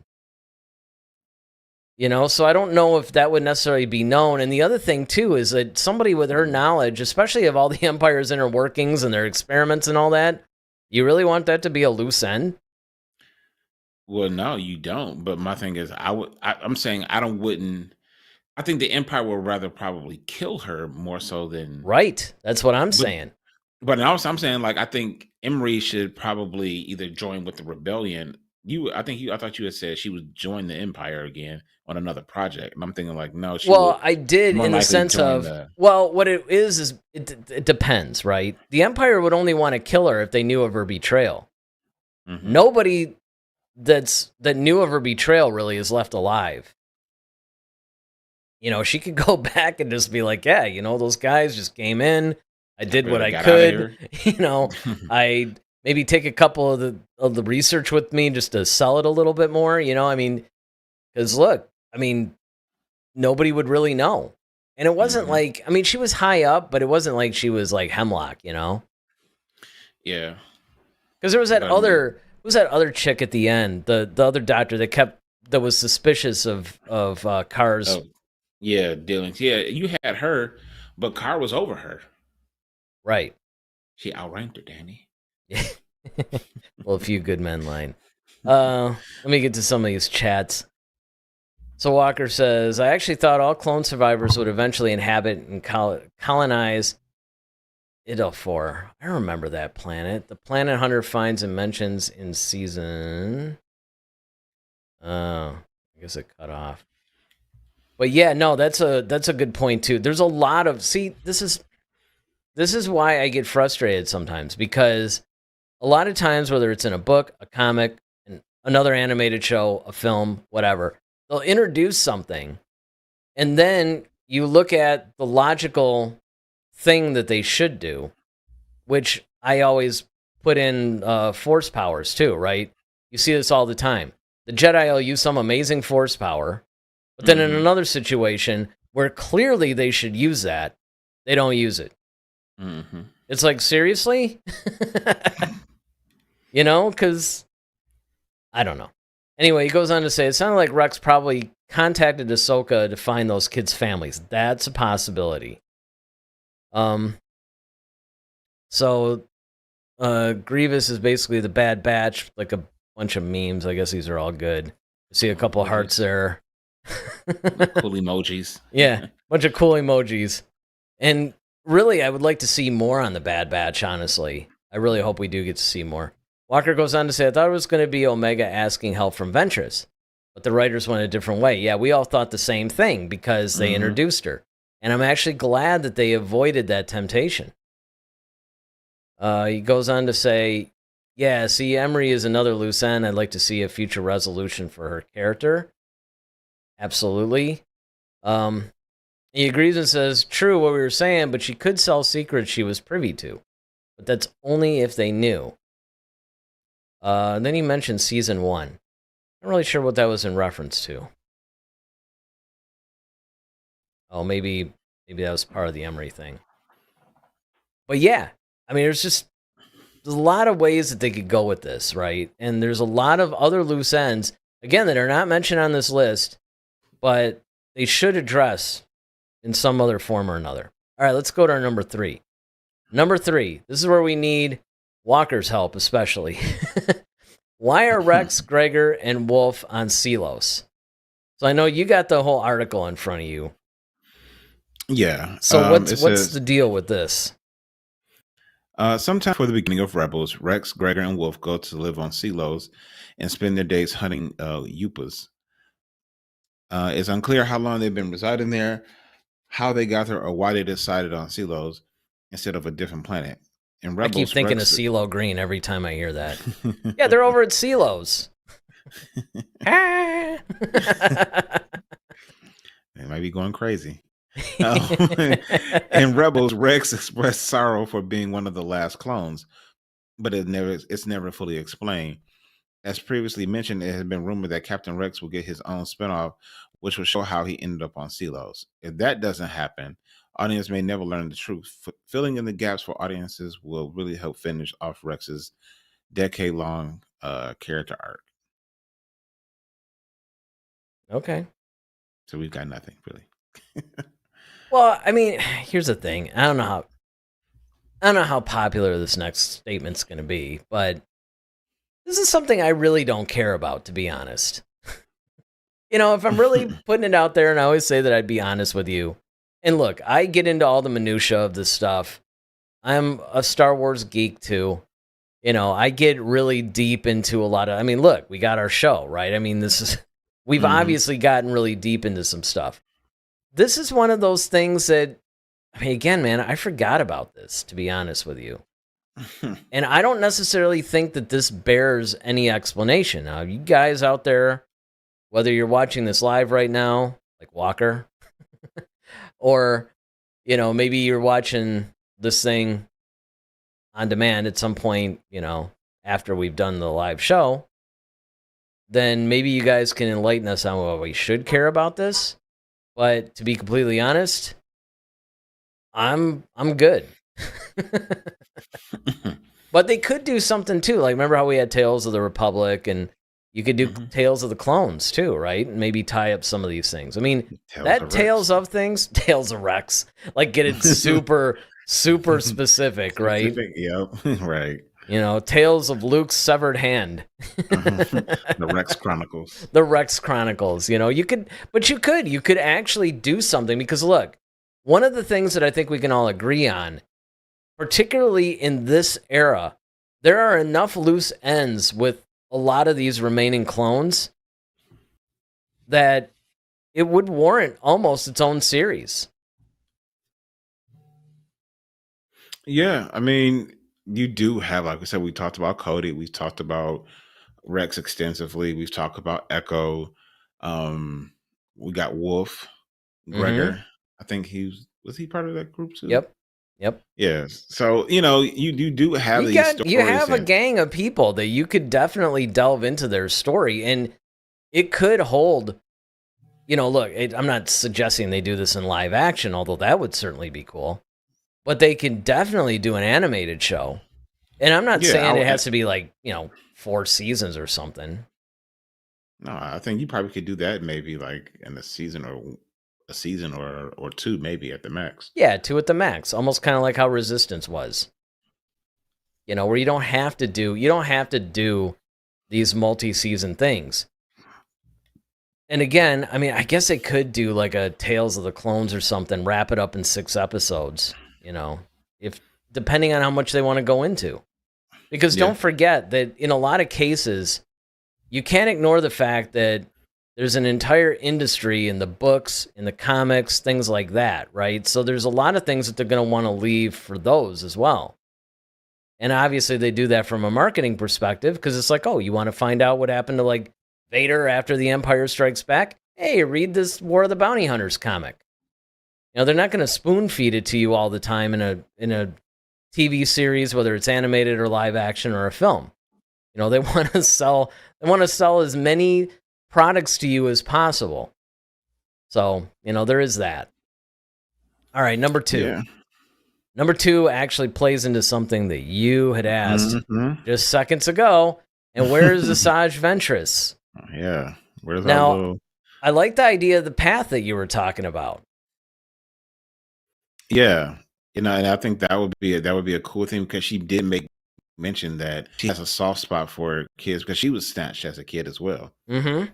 So I don't know if that would necessarily be known. And the other thing, too, is that somebody with her knowledge, especially of all the Empire's inner workings and their experiments and all that, you really want that to be a loose end? Well, no, you don't. But my thing is, I'm saying I wouldn't. I think the Empire would rather probably kill her more so than Right. That's what I'm But saying. But also, I'm saying, like, I think Emery should probably either join with the rebellion. I thought you had said she would join the Empire again on another project, and I'm thinking like, no, she would Well, I did more in the likely sense join of, the. well, what it is it depends, right? The Empire would only want to kill her if they knew of her betrayal. Mhm. Nobody that knew of her betrayal really is left alive. You know, she could go back and just be like, yeah, you know, those guys just came in. I did what I Got out of could. here. You know, I maybe take a couple of the research with me just to sell it a little bit more. You know, I mean, because look, I mean, nobody would really know. And it wasn't Mhm. like, I mean, she was high up, but it wasn't like she was like Hemlock, you know? Yeah, Because there was but I mean, that other chick at the end, the other doctor that was suspicious of Carr's. oh yeah, dealings. Yeah, you had her, but Carr was over her. Right. She outranked her, Danny. Well, a few good men line. Let me get to some of these chats. So Walker says, I actually thought all clone survivors would eventually inhabit and colonize Idalfor. I remember that planet. The planet Hunter finds and mentions in season. I guess it cut off. But yeah, no, that's a good point too. There's a lot of this is why I get frustrated sometimes, because a lot of times, whether it's in a book, a comic, another animated show, a film, whatever, they'll introduce something, and then you look at the logical thing that they should do, which I always put in force powers too, right? You see this all the time. The Jedi will use some amazing force power, but then in another situation where clearly they should use that, they don't use it. Mm-hmm. It's like, seriously? You know, because I don't know. Anyway, he goes on to say, it sounded like Rex probably contacted Ahsoka to find those kids' families. That's a possibility. So Grievous is basically the Bad Batch, like a bunch of memes. I guess these are all good. See a couple hearts there. Like cool emojis. Yeah, bunch of cool emojis. And really, I would like to see more on the Bad Batch, honestly. I really hope we do get to see more. Walker goes on to say, I thought it was going to be Omega asking help from Ventress, but the writers went a different way. Yeah, we all thought the same thing because they introduced her. And I'm actually glad that they avoided that temptation. He goes on to say, yeah, see, Emery is another loose end. I'd like to see a future resolution for her character. Absolutely. He agrees and says, true what we were saying, but she could sell secrets she was privy to. But that's only if they knew. Then he mentioned season 1. I'm not really sure what that was in reference to. Oh, maybe that was part of the Emery thing. But yeah, I mean, there's a lot of ways that they could go with this, right? And there's a lot of other loose ends, again, that are not mentioned on this list, but they should address in some other form or another. All right, let's go to our number 3. Number 3, this is where we need Walker's help, especially. Why are Rex, Gregor, and Wolf on Selos? So I know you got the whole article in front of you. Yeah. So what's the deal with this? Sometime before the beginning of Rebels, Rex, Gregor, and Wolf go to live on Selos and spend their days hunting Yupas. It's unclear how long they've been residing there, how they got there, or why they decided on Selos instead of a different planet. In Rebels, I keep thinking of CeeLo Green every time I hear that. Yeah, they're over at Selos. They might be going crazy. In Rebels, Rex expressed sorrow for being one of the last clones, but it's never fully explained. As previously mentioned, it had been rumored that Captain Rex will get his own spinoff, which will show how he ended up on Selos. If that doesn't happen, audience may never learn the truth. Filling in the gaps for audiences will really help finish off Rex's decade-long character arc. Okay. So we've got nothing, really. Well, I mean, here's the thing. I don't know how popular this next statement's going to be, but this is something I really don't care about, to be honest. You know, if I'm really putting it out there, and I always say that I'd be honest with you. And look, I get into all the minutia of this stuff, I'm a Star Wars geek too. I get really deep into a lot of. I mean, look, we got our show, right? I mean, we've Mhm. obviously gotten really deep into some stuff. This is one of those things that, I mean, again, man, I forgot about this, to be honest with you. And I don't necessarily think that this bears any explanation. Now, you guys out there, whether you're watching this live right now, like Walker, or, maybe you're watching this thing on demand at some point, after we've done the live show, then maybe you guys can enlighten us on what we should care about this. But to be completely honest, I'm good. But they could do something too. Like, remember how we had Tales of the Republic, and you could do Tales of the Clones too, right? And maybe tie up some of these things. I mean, Tales of things, Tales of Rex, like get it super, super specific, right? Yep, right. Tales of Luke's severed hand. The Rex Chronicles. The Rex Chronicles. You could actually do something, because look, one of the things that I think we can all agree on, particularly in this era, there are enough loose ends with a lot of these remaining clones that it would warrant almost its own series. Yeah, I mean, you do have, like we said, we talked about Cody, we've talked about Rex extensively, we've talked about Echo, we got Wolf, Gregor. I think was he part of that group too? Yep. Yeah. So you do have these stories. You have a gang of people that you could definitely delve into their story, and it could hold. Look, I'm not suggesting they do this in live action, although that would certainly be cool. But they can definitely do an animated show, and I'm not saying it has to be like 4 seasons or something. No, I think you probably could do that maybe like in a season or 2, maybe at the max. Yeah, 2 at the max. Almost kind of like how Resistance was. Where you don't have to do these multi-season things. And again, I mean, I guess they could do like a Tales of the Clones or something, wrap it up in 6 episodes, if depending on how much they want to go into. Because don't forget that in a lot of cases, you can't ignore the fact that there's an entire industry in the books, in the comics, things like that, right? So there's a lot of things that they're going to want to leave for those as well. And obviously they do that from a marketing perspective, because it's like, oh, you want to find out what happened to like Vader after the Empire Strikes Back? Hey, read this War of the Bounty Hunters comic. They're not going to spoon feed it to you all the time in a TV series, whether it's animated or live action or a film. They want to sell as many products to you as possible. So, there is that. All right, number 2. Yeah. Number 2 actually plays into something that you had asked just seconds ago. And where is Asajj Ventress? Yeah. Where's now? I like the idea of the path that you were talking about. Yeah, and I think that would be a cool thing, because she did mention that she has a soft spot for kids because she was snatched as a kid as well. Mm-hmm.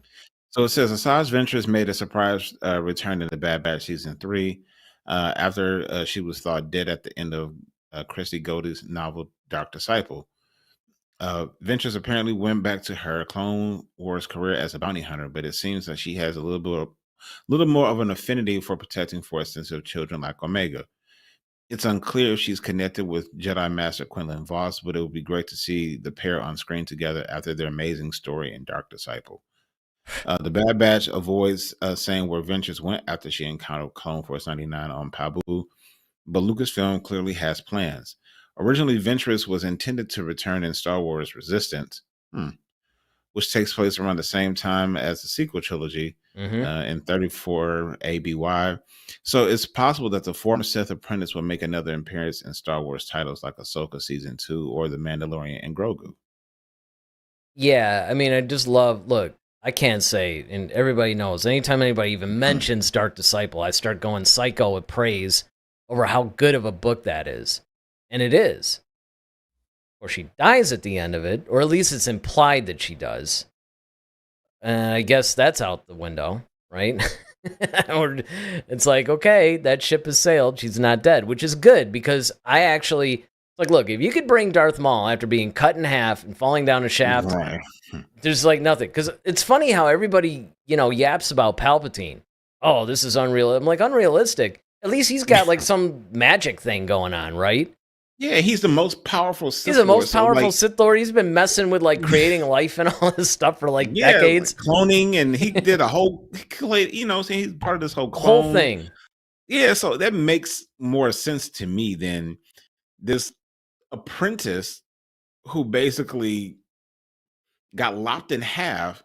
So it says Asajj Ventress made a surprise return in the Bad Batch season 3 after she was thought dead at the end of Christy Godey's novel Dark Disciple. Ventress apparently went back to her Clone Wars career as a bounty hunter, but it seems that she has a little more of an affinity for protecting Force-sensitive children like Omega. It's unclear if she's connected with Jedi Master Quinlan Vos, but it would be great to see the pair on screen together after their amazing story in Dark Disciple. The Bad Batch avoids saying where Ventress went after she encountered Clone Force 99 on Pabu, but Lucasfilm clearly has plans. Originally, Ventress was intended to return in Star Wars Resistance, which takes place around the same time as the sequel trilogy in 34 ABY. So it's possible that the former Sith apprentice will make another appearance in Star Wars titles like Ahsoka Season 2 or The Mandalorian and Grogu. Yeah, I mean, I just look, I can't say, and everybody knows, anytime anybody even mentions Dark Disciple, I start going psycho with praise over how good of a book that is. And it is. Or she dies at the end of it, or at least it's implied that she does. I guess that's out the window, right? Or it's like, okay, that ship has sailed. She's not dead, which is good because I actually like, look, if you could bring Darth Maul after being cut in half and falling down a shaft, Right. there's like nothing. Because it's funny how everybody, yaps about Palpatine. Oh, this is unreal. I'm like, unrealistic. At least he's got like some magic thing going on, right? Yeah, he's the most powerful Sith He's the most Lord, powerful Sith Lord. He's been messing with like creating life and all this stuff for like decades. Like cloning, and he did a whole, so he's part of this whole Whole thing. Yeah, so that makes more sense to me than this apprentice who basically got lopped in half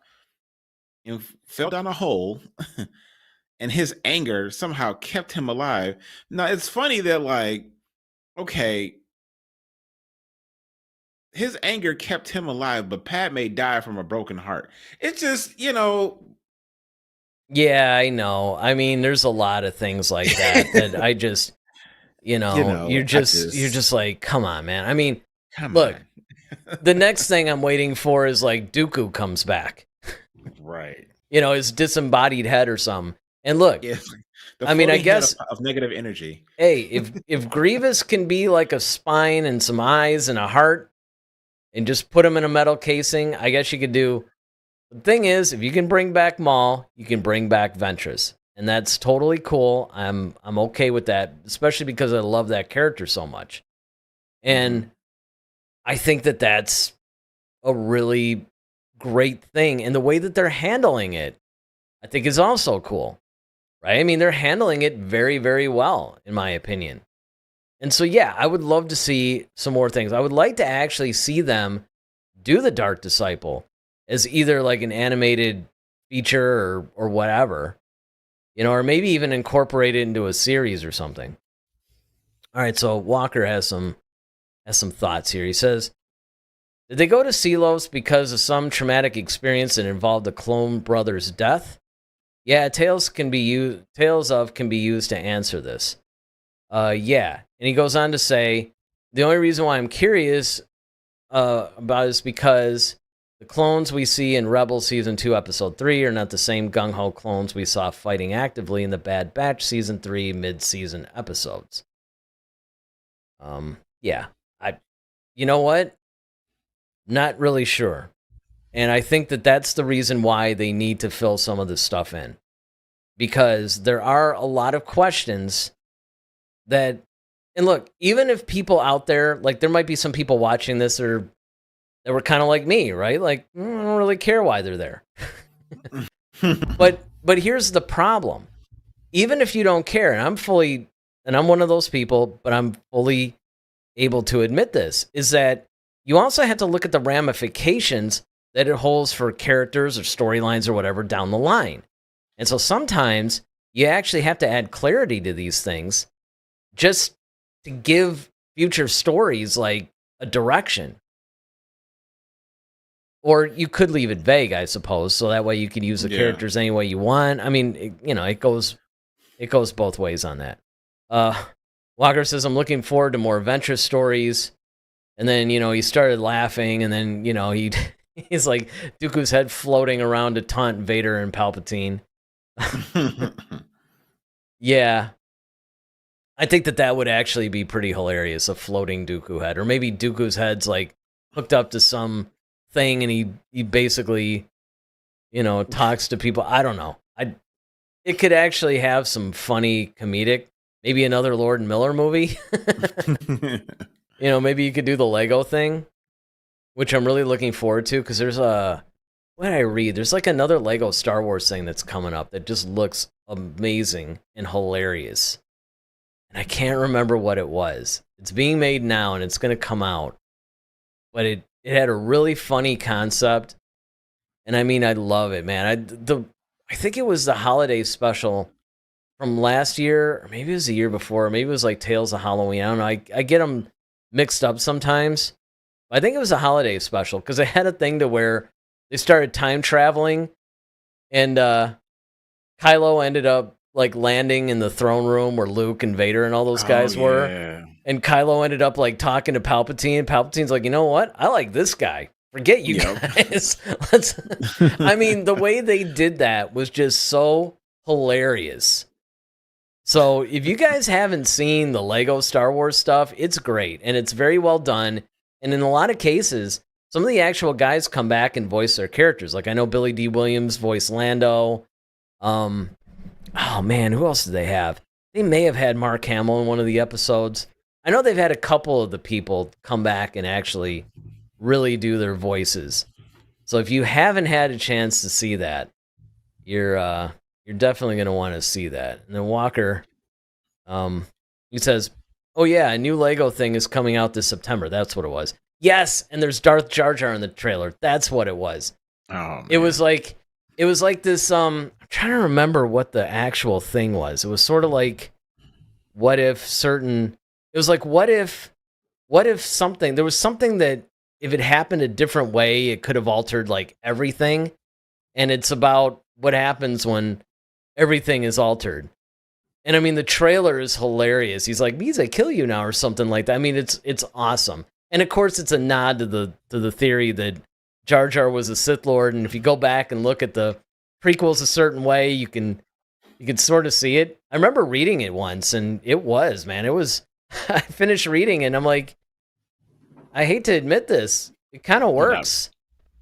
and fell down a hole, and his anger somehow kept him alive. Now, it's funny that, like, okay, his anger kept him alive, but Padme died from a broken heart. It's just, Yeah, I know. I mean, there's a lot of things like that I just, you're just like, come on, man. I mean, look, the next thing I'm waiting for is like Dooku comes back. Right. His disembodied head or something. And look, I mean, I guess of negative energy. Hey, if Grievous can be like a spine and some eyes and a heart and just put him in a metal casing, I guess you could do. The thing is, if you can bring back Maul, you can bring back Ventress. And that's totally cool. I'm okay with that, especially because I love that character so much. And I think that that's a really great thing. And the way that they're handling it, I think is also cool. Right? I mean, they're handling it very, very well, in my opinion. And so, yeah, I would love to see some more things. I would like to actually see them do the Dark Disciple as either like an animated feature or whatever, or maybe even incorporate it into a series or something. All right, so Walker has some thoughts here. He says, did they go to Sealos because of some traumatic experience that involved the clone brother's death? Yeah, Tales of can be used to answer this. Yeah. And he goes on to say, the only reason why I'm curious about is because the clones we see in Rebels Season 2, Episode 3 are not the same gung-ho clones we saw fighting actively in the Bad Batch Season 3 mid-season episodes. Yeah. You know what? Not really sure. And I think that that's the reason why they need to fill some of this stuff in. Because there are a lot of questions that, and look, even if people out there, like there might be some people watching this that were kind of like me, right? Like, I don't really care why they're there. But here's the problem. Even if you don't care, and I'm one of those people, but I'm fully able to admit this, is that you also have to look at the ramifications that it holds for characters or storylines or whatever down the line. And so sometimes you actually have to add clarity to these things just to give future stories like a direction. Or you could leave it vague, I suppose, so that way you can use the characters any way you want. I mean, it goes both ways on that. Walker says, I'm looking forward to more Ventress stories. And then, he started laughing, and then, he's like Dooku's head floating around to taunt Vader and Palpatine. Yeah. I think that would actually be pretty hilarious, a floating Dooku head. Or maybe Dooku's head's like hooked up to some thing and he basically, talks to people. I don't know. It could actually have some funny comedic, maybe another Lord and Miller movie. Maybe you could do the Lego thing, which I'm really looking forward to, because there's what did I read? There's like another Lego Star Wars thing that's coming up that just looks amazing and hilarious. And I can't remember what it was. It's being made now and it's going to come out. But it had a really funny concept. And I mean, I love it, man. I think it was the holiday special from last year, or maybe it was the year before, or maybe it was like Tales of Halloween. I don't know. I get them mixed up sometimes. But I think it was a holiday special because they had a thing to where they started time traveling, and Kylo ended up like landing in the throne room where Luke and Vader and all those guys were. And Kylo ended up like talking to Palpatine. Palpatine's like, you know what? I like this guy. Forget you guys. I mean, the way they did that was just so hilarious. So if you guys haven't seen the Lego Star Wars stuff, it's great and it's very well done. And in a lot of cases, some of the actual guys come back and voice their characters. Like I know Billy D. Williams voiced Lando. Oh man, who else did they have? They may have had Mark Hamill in one of the episodes. I know they've had a couple of the people come back and actually really do their voices. So if you haven't had a chance to see that, you're definitely going to want to see that. And then Walker, he says, "Oh yeah, a new Lego thing is coming out this September." That's what it was. Yes, and there's Darth Jar Jar in the trailer. That's what it was. Oh, man. It was like this. I'm trying to remember what the actual thing was. It was sort of like, what if certain? It was like, what if something? There was something that if it happened a different way, it could have altered like everything. And it's about what happens when everything is altered. And I mean, the trailer is hilarious. He's like, "Means I kill you now," or something like that. I mean, it's awesome. And of course, it's a nod to the theory that Jar Jar was a Sith Lord. And if you go back and look at the prequels a certain way, you can sort of see it. I remember reading it once, and it was. I finished reading, and I'm like, I hate to admit this, it kind of works.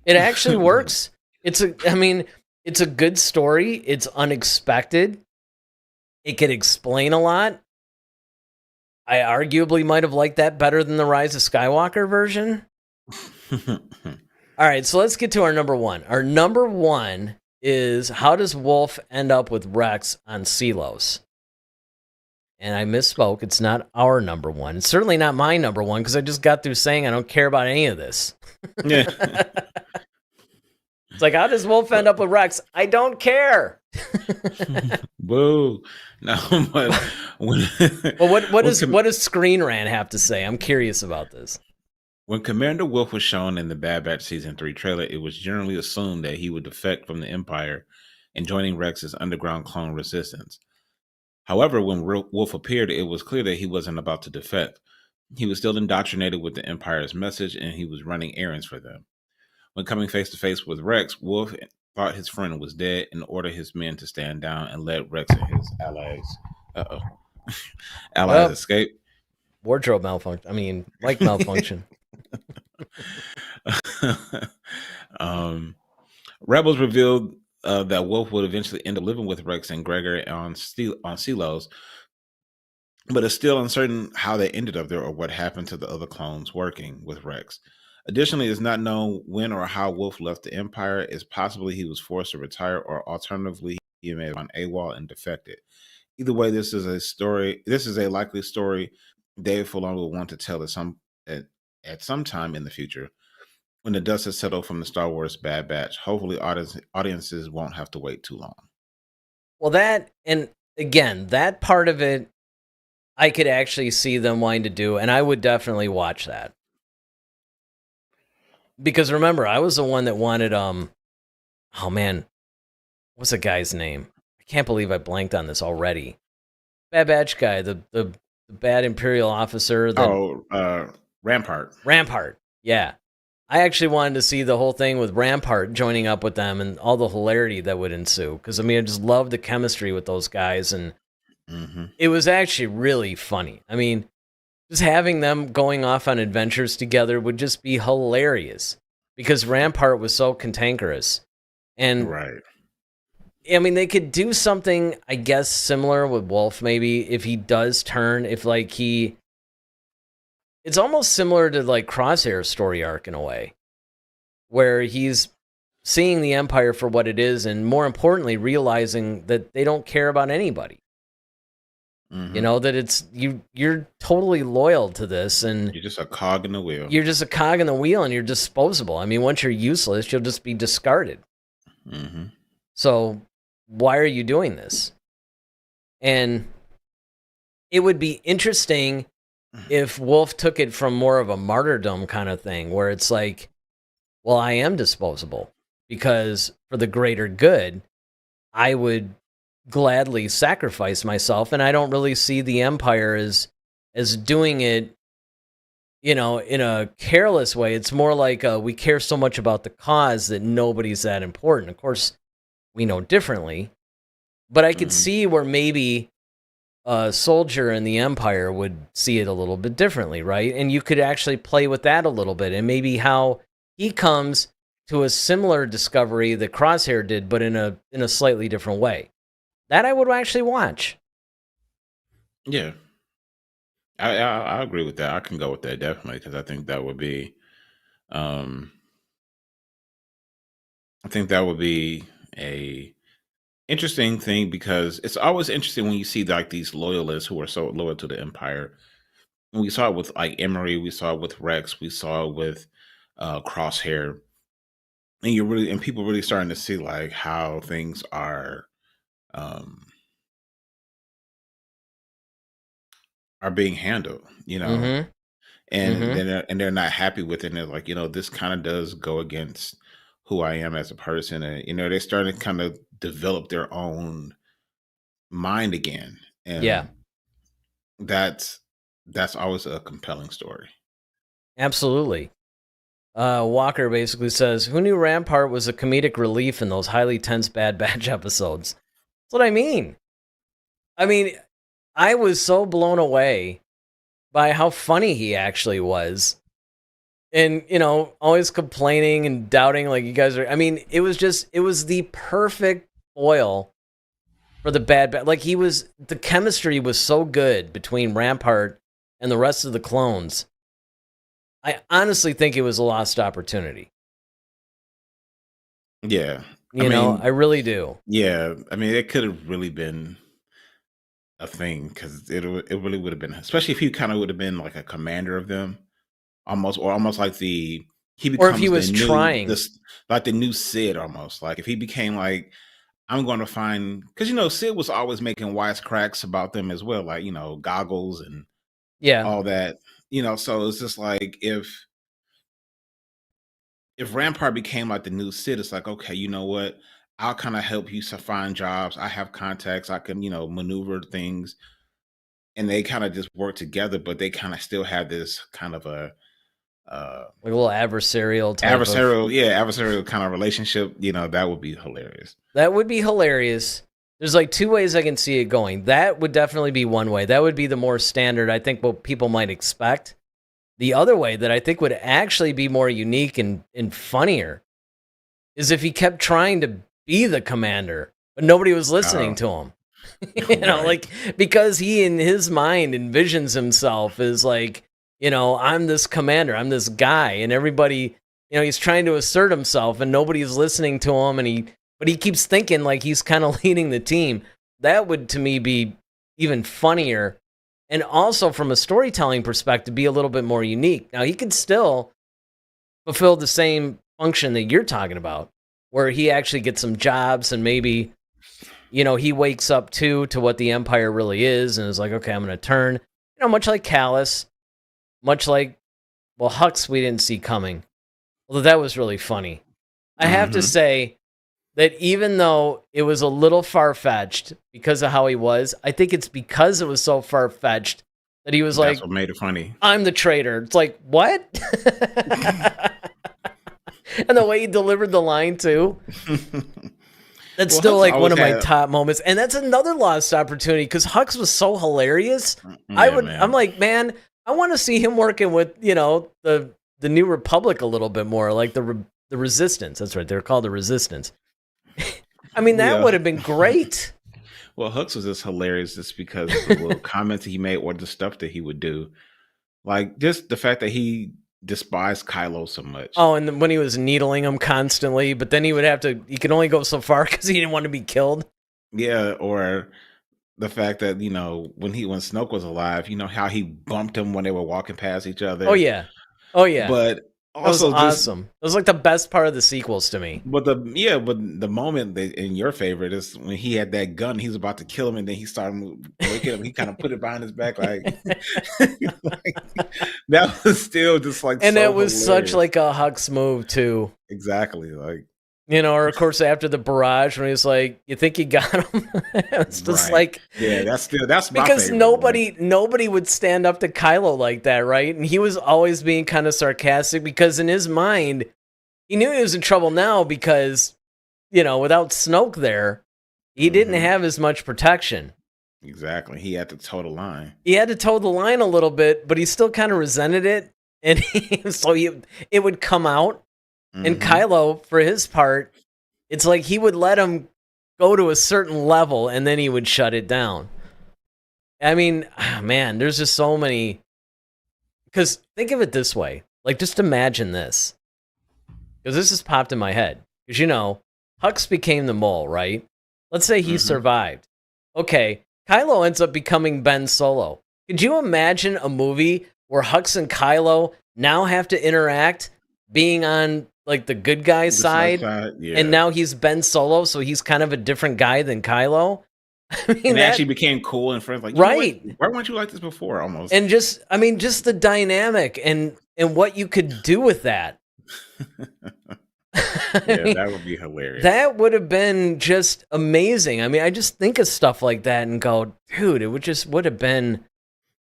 It actually works. It's a good story. It's unexpected. It could explain a lot. I arguably might have liked that better than the Rise of Skywalker version. All right, so let's get to our number one. Our number one is, how does Wolf end up with Rex on Sealos? And I misspoke. It's not our number one. It's certainly not my number one, because I just got through saying I don't care about any of this. Yeah. It's like, how does Wolf end up with Rex? I don't care. Boo. No, but Well, what does Screen Rant have to say? I'm curious about this. When Commander Wolf was shown in the Bad Batch Season 3 trailer, it was generally assumed that he would defect from the Empire and joining Rex's underground clone resistance. However, when Wolf appeared, it was clear that he wasn't about to defect. He was still indoctrinated with the Empire's message, and he was running errands for them. When coming face to face with Rex, Wolf thought his friend was dead and ordered his men to stand down and let Rex and his allies escape. Wardrobe malfunction. I mean, like malfunction. Rebels revealed that Wolf would eventually end up living with Rex and Gregor on Sealos, but it's still uncertain how they ended up there or what happened to the other clones working with Rex. Additionally, it's not known when or how Wolf left the Empire. It's possibly he was forced to retire, or alternatively, he may have gone AWOL and defected. Either way, this is a likely story Dave Filoni will want to tell at some time in the future, when the dust has settled from the Star Wars Bad Batch. Hopefully, audiences won't have to wait too long. Well, that part of it, I could actually see them wanting to do, and I would definitely watch that. Because remember, I was the one that wanted, oh man, what's the guy's name? I can't believe I blanked on this already. Bad Batch guy, the bad Imperial officer. Rampart. Rampart, yeah. I actually wanted to see the whole thing with Rampart joining up with them and all the hilarity that would ensue. Because, I mean, I just love the chemistry with those guys, and it was actually really funny. I mean, just having them going off on adventures together would just be hilarious, because Rampart was so cantankerous. And, right. I mean, they could do something, I guess, similar with Wolf, maybe, if he does turn, if, like, it's almost similar to, like, Crosshair's story arc in a way, where he's seeing the Empire for what it is, and more importantly, realizing that they don't care about anybody. You know, that you're totally loyal to this, and you're just a cog in the wheel. You're just a cog in the wheel, and you're disposable. I mean, once you're useless, you'll just be discarded. So why are you doing this? And it would be interesting if Wolf took it from more of a martyrdom kind of thing, where it's like, well, I am disposable because for the greater good, I would gladly sacrifice myself, and I don't really see the Empire as doing it, you know, in a careless way. It's more like we care so much about the cause that nobody's that important. Of course, we know differently, But I could Mhm. see where maybe a soldier in the Empire would see it a little bit differently, right? And you could actually play with that a little bit, and maybe how he comes to a similar discovery that Crosshair did, but in a slightly different way. That I would actually watch. Yeah, I agree with that. I can go with that definitely because um, I think that would be a interesting thing because it's always interesting when you see like these loyalists who are so loyal to the Empire. And we saw it with like Emery, we saw it with Rex, we saw it with Crosshair, and people really starting to see like how things um are being handled, Mm-hmm. and Mm-hmm. they're not happy with it. And they're like, this kind of does go against who I am as a person, and they're starting to kind of develop their own mind again, Yeah, and that's always a compelling story. absolutely. Walker basically says, "Who knew Rampart was a comedic relief in those highly tense Bad Batch episodes?" That's what I mean. I mean, I was so blown away by how funny he actually was. And, always complaining and doubting like you guys are. I mean, it was the perfect foil for the like the chemistry was so good between Rampart and the rest of the clones. I honestly think it was a lost opportunity. Yeah, I I mean, really do. yeah, I mean, it could have really been a thing because it really would have been, especially if he kind of would have been like a commander of them, almost like he Or if he becomes was trying. like the new Sid, almost like if he became like, I'm going to find, because Sid was always making wisecracks about them as well, like goggles and Yeah. all that, so it's just like if Rampart became like the new Sid, it's like, okay, you know what? I'll kind of help you find jobs. I have contacts. I can, maneuver things, and they kind of just work together. But they kind of still have this kind of a Like a little adversarial type of. adversarial kind of relationship. That would be hilarious. That would be hilarious. There's like two ways I can see it going. That would definitely be one way. That would be the more standard, I think, what people might expect. The other way that I think would actually be more unique and funnier is if he kept trying to be the commander, but nobody was listening to him. Right. Like, because he in his mind envisions himself as like, I'm this commander, I'm this guy, and everybody, he's trying to assert himself and nobody's listening to him, but he keeps thinking like he's kind of leading the team. That would to me be even funnier, and also from a storytelling perspective be a little bit more unique. Now he could still fulfill the same function that you're talking about, where he actually gets some jobs and maybe he wakes up to what the Empire really is and is like, okay, I'm going to turn, much like Callus, much like, well, Hux we didn't see coming. Although that was really funny. I have to say that even though it was a little far-fetched because of how he was, I think it's because it was so far-fetched that he was That's like, what made it funny. I'm the traitor. It's like, what? And the way he delivered the line, too. That's still Hux like one of my had- top moments. And that's another lost opportunity because Hux was so hilarious. I'm like, man, I want to see him working with, the New Republic a little bit more, like the Resistance. That's right. They're called the Resistance. I mean, that would have been great. Well, Hux was just hilarious just because of the little comments he made or the stuff that he would do. Like, just the fact that he despised Kylo so much. Oh, and then when he was needling him constantly, but then he could only go so far because he didn't want to be killed. Yeah, or the fact that, when Snoke was alive, how he bumped him when they were walking past each other. Oh, yeah. But also, that was awesome. It was like the best part of the sequels to me. But the moment in your favorite is when he had that gun, he was about to kill him, and then he started waking him. He kind of put it behind his back, like, that was still just like, and so it was hilarious. such like a Hux move too. Exactly, like, or of course after the barrage when he was like, "You think you got him?" It's just like, yeah, that's my because favorite, nobody would stand up to Kylo like that, right? And he was always being kind of sarcastic because in his mind, he knew he was in trouble now because, without Snoke there, He didn't have as much protection. Exactly. He had to toe the line. He had to toe the line a little bit, but he still kind of resented it. And it would come out. And Kylo, for his part, it's like he would let him go to a certain level and then he would shut it down. I mean, man, there's just so many. Because think of it this way. Like, just imagine this. Because this has popped in my head. Because, Hux became the mole, right? Let's say he survived. Okay, Kylo ends up becoming Ben Solo. Could you imagine a movie where Hux and Kylo now have to interact being on, like, the good guy side? Yeah. And now he's Ben Solo, so he's kind of a different guy than Kylo? I mean, they actually became cool and friends. Like, right. Why weren't you like this before, almost? And just the dynamic and what you could do with that. That would be hilarious. That would have been just amazing. I mean, I just think of stuff like that and go, dude, it would have been.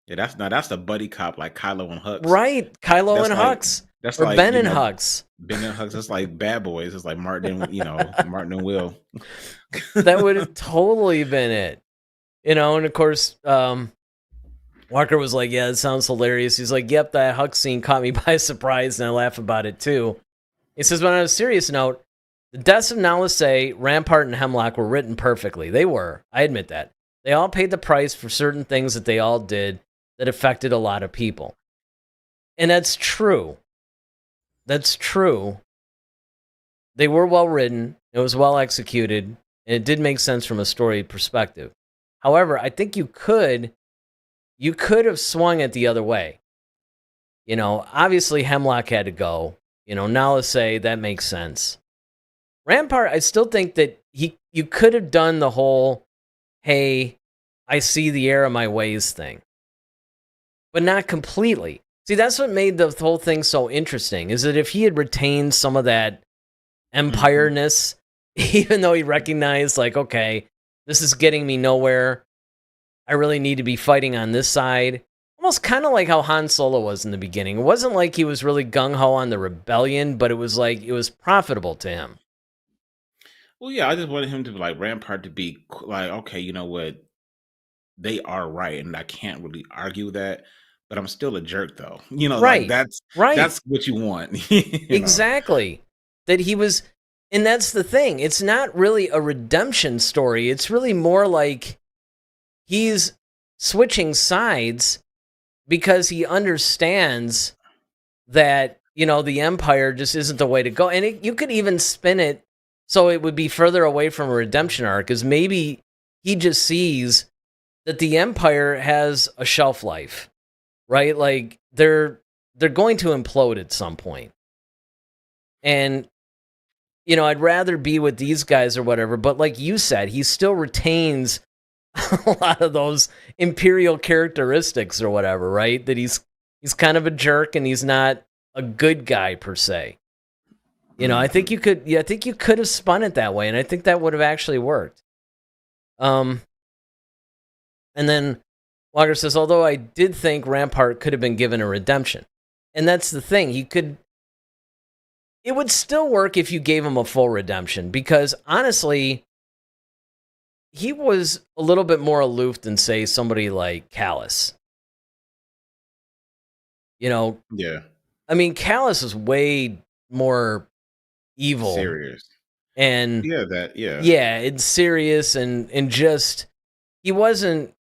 Yeah, that's the buddy cop, like Kylo and Hux. Right, Kylo and Hux. That's or like Ben and Hux. Ben and Hux. That's like Bad Boys. It's like Martin and Martin and Will. That would have totally been it. And of course, Walker was like, yeah, it sounds hilarious. He's like, yep, that Hux scene caught me by surprise, and I laugh about it too. He says, but on a serious note, the deaths of Nala Se, Rampart, and Hemlock were written perfectly. They were. I admit that. They all paid the price for certain things that they all did that affected a lot of people. And that's true. That's true. They were well written. It was well executed. And it did make sense from a story perspective. However, I think you could have swung it the other way. Obviously Hemlock had to go. Nala Se, that makes sense. Rampart, I still think that you could have done the whole, hey, I see the error of my ways thing. But not completely. See, that's what made the whole thing so interesting, is that if he had retained some of that empire-ness, even though he recognized, like, okay, this is getting me nowhere, I really need to be fighting on this side. Almost kind of like how Han Solo was in the beginning. It wasn't like he was really gung-ho on the rebellion, but it was like it was profitable to him. Well, yeah, I just wanted him to be like Rampart to be like, okay, you know what? They are right, and I can't really argue that, but I'm still a jerk, though. Right. Like that's right. That's what you want. Exactly. That he was, and that's the thing. It's not really a redemption story. It's really more like he's switching sides because he understands that, the Empire just isn't the way to go. And you could even spin it so it would be further away from a redemption arc, because maybe he just sees that the Empire has a shelf life, right? Like, they're going to implode at some point. And, I'd rather be with these guys or whatever, but like you said, he still retains a lot of those Imperial characteristics or whatever, right? That he's kind of a jerk and he's not a good guy per se. I think you could have spun it that way, and I think that would have actually worked. And then Walker says, although I did think Rampart could have been given a redemption. And that's the thing. It would still work if you gave him a full redemption, because honestly, he was a little bit more aloof than, say, somebody like Callus. Yeah. I mean, Callus is way more evil. Serious. And yeah, it's serious and just, he wasn't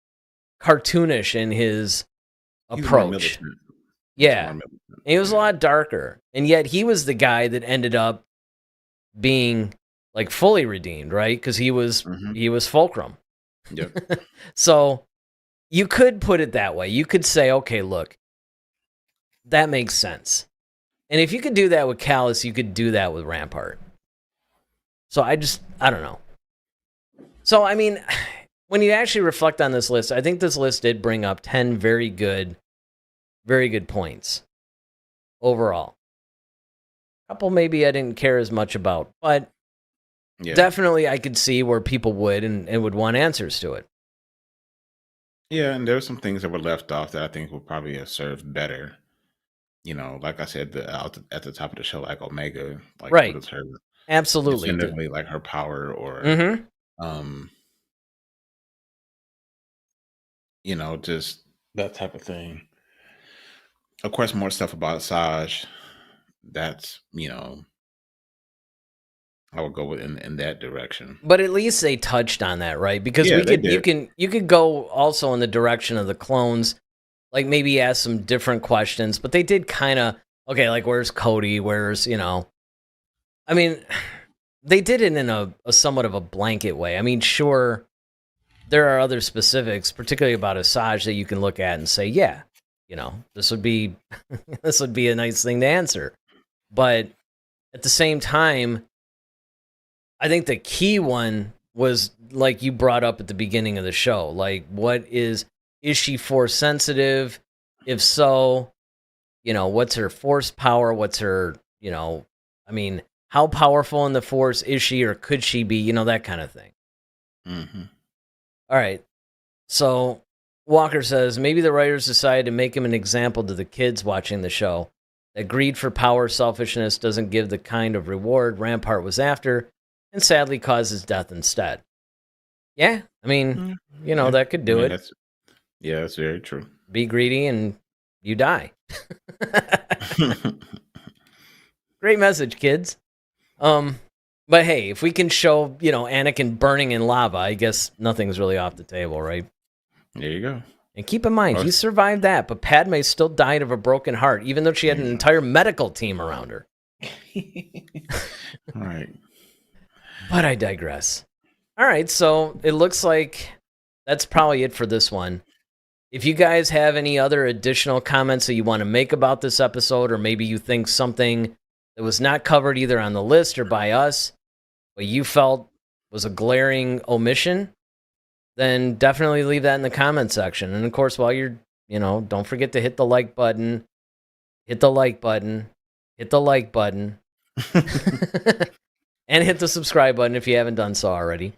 cartoonish in his approach. Yeah. And he was a lot darker. And yet he was the guy that ended up being like fully redeemed, right? Because he was Fulcrum. Yep. So you could put it that way. You could say, okay, look, that makes sense. And if you could do that with Callus, you could do that with Rampart. So I don't know. So, I mean, when you actually reflect on this list, I think this list did bring up 10 very good points overall. A couple maybe I didn't care as much about, but definitely I could see where people would and would want answers to it. Yeah, and there were some things that were left off that I think would probably have served better. Like I said, at the top of the show, like Omega, like right. would have served absolutely definitively like her power or just that type of thing. Of course, more stuff about Asajj. That's, I would go with in that direction. But at least they touched on that, right? Because Yeah, you could go also in the direction of the clones, like maybe ask some different questions. But they did kind of like where's Cody? Where's I mean, they did it in a somewhat of a blanket way. I mean, sure, there are other specifics, particularly about Asajj, that you can look at and say, yeah, this would be this would be a nice thing to answer. But at the same time, I think the key one was like you brought up at the beginning of the show. Like, is she force sensitive? If so, what's her force power? What's her, I mean, how powerful in the force is she, or could she be? That kind of thing. Mm-hmm. All right. So Walker says maybe the writers decided to make him an example to the kids watching the show. That greed for power, selfishness doesn't give the kind of reward Rampart was after, and sadly causes death instead. Yeah, I mean, that could do it. That's very true. Be greedy and you die. Great message, kids. But hey, if we can show, Anakin burning in lava, I guess nothing's really off the table, right? There you go. And keep in mind, he survived that, but Padme still died of a broken heart, even though she had an entire medical team around her. All right. But I digress. All right, so it looks like that's probably it for this one. If you guys have any other additional comments that you want to make about this episode, or maybe you think something that was not covered either on the list or by us, but you felt was a glaring omission, then definitely leave that in the comment section. And of course, while you're, don't forget to hit the like button, hit the like button, hit the like button, and hit the subscribe button if you haven't done so already.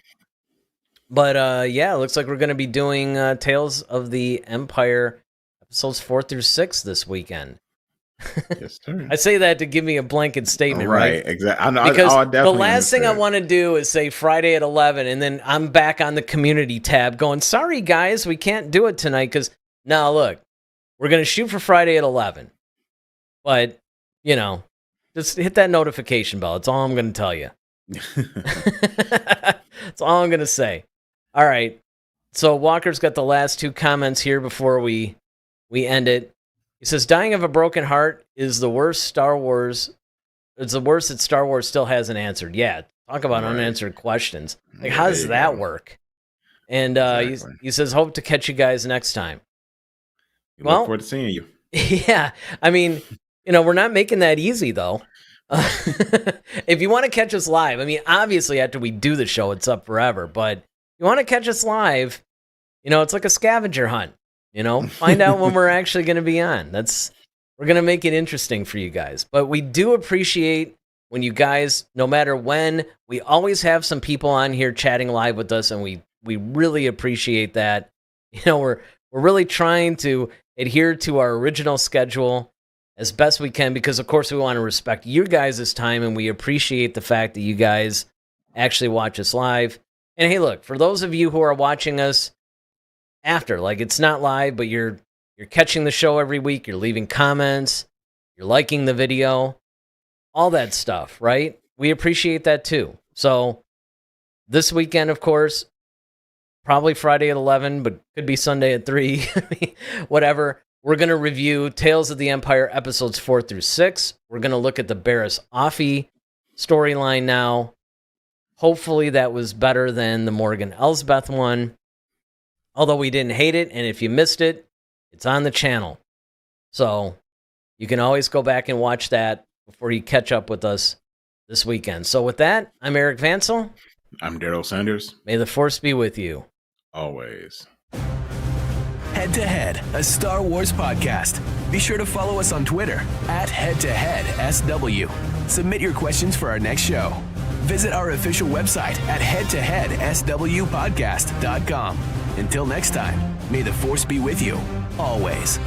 But yeah, it looks like we're going to be doing Tales of the Empire episodes 4 through 6 this weekend. Yes, sir. I say that to give me a blanket statement, right? Exactly. Because the last thing I want to do is say Friday at 11, and then I'm back on the community tab going, sorry, guys, we can't do it tonight because, no, look, we're going to shoot for Friday at 11. But, just hit that notification bell. That's all I'm going to tell you. That's all I'm going to say. All right. So Walker's got the last two comments here before we end it. He says, dying of a broken heart is the worst Star Wars. It's the worst that Star Wars still hasn't answered. Yeah, talk about unanswered questions. Like, how does that work? And he says, hope to catch you guys next time. Look forward to seeing you. Yeah, I mean, we're not making that easy, though. If you want to catch us live, I mean, obviously after we do the show, it's up forever. But if you want to catch us live, it's like a scavenger hunt. Find out when we're actually going to be on. We're going to make it interesting for you guys. But we do appreciate when you guys, no matter when, we always have some people on here chatting live with us, and we really appreciate that. We're really trying to adhere to our original schedule as best we can because, of course, we want to respect your guys' time, and we appreciate the fact that you guys actually watch us live. And hey, look, for those of you who are watching us after, like, it's not live, but you're catching the show every week, you're leaving comments, you're liking the video, all that stuff, right? We appreciate that too. So this weekend, of course, probably Friday at 11, but could be Sunday at 3, whatever. We're going to review Tales of the Empire episodes 4 through 6. We're going to look at the Barriss Offee storyline now. Hopefully that was better than the Morgan Elsbeth one. Although we didn't hate it, and if you missed it, it's on the channel. So you can always go back and watch that before you catch up with us this weekend. So with that, I'm Eric Vansel. I'm Daryl Sanders. May the Force be with you. Always. Head to Head, a Star Wars podcast. Be sure to follow us on Twitter @HeadToHeadSW. Submit your questions for our next show. Visit our official website at headtoheadswpodcast.com. Until next time, may the Force be with you, always.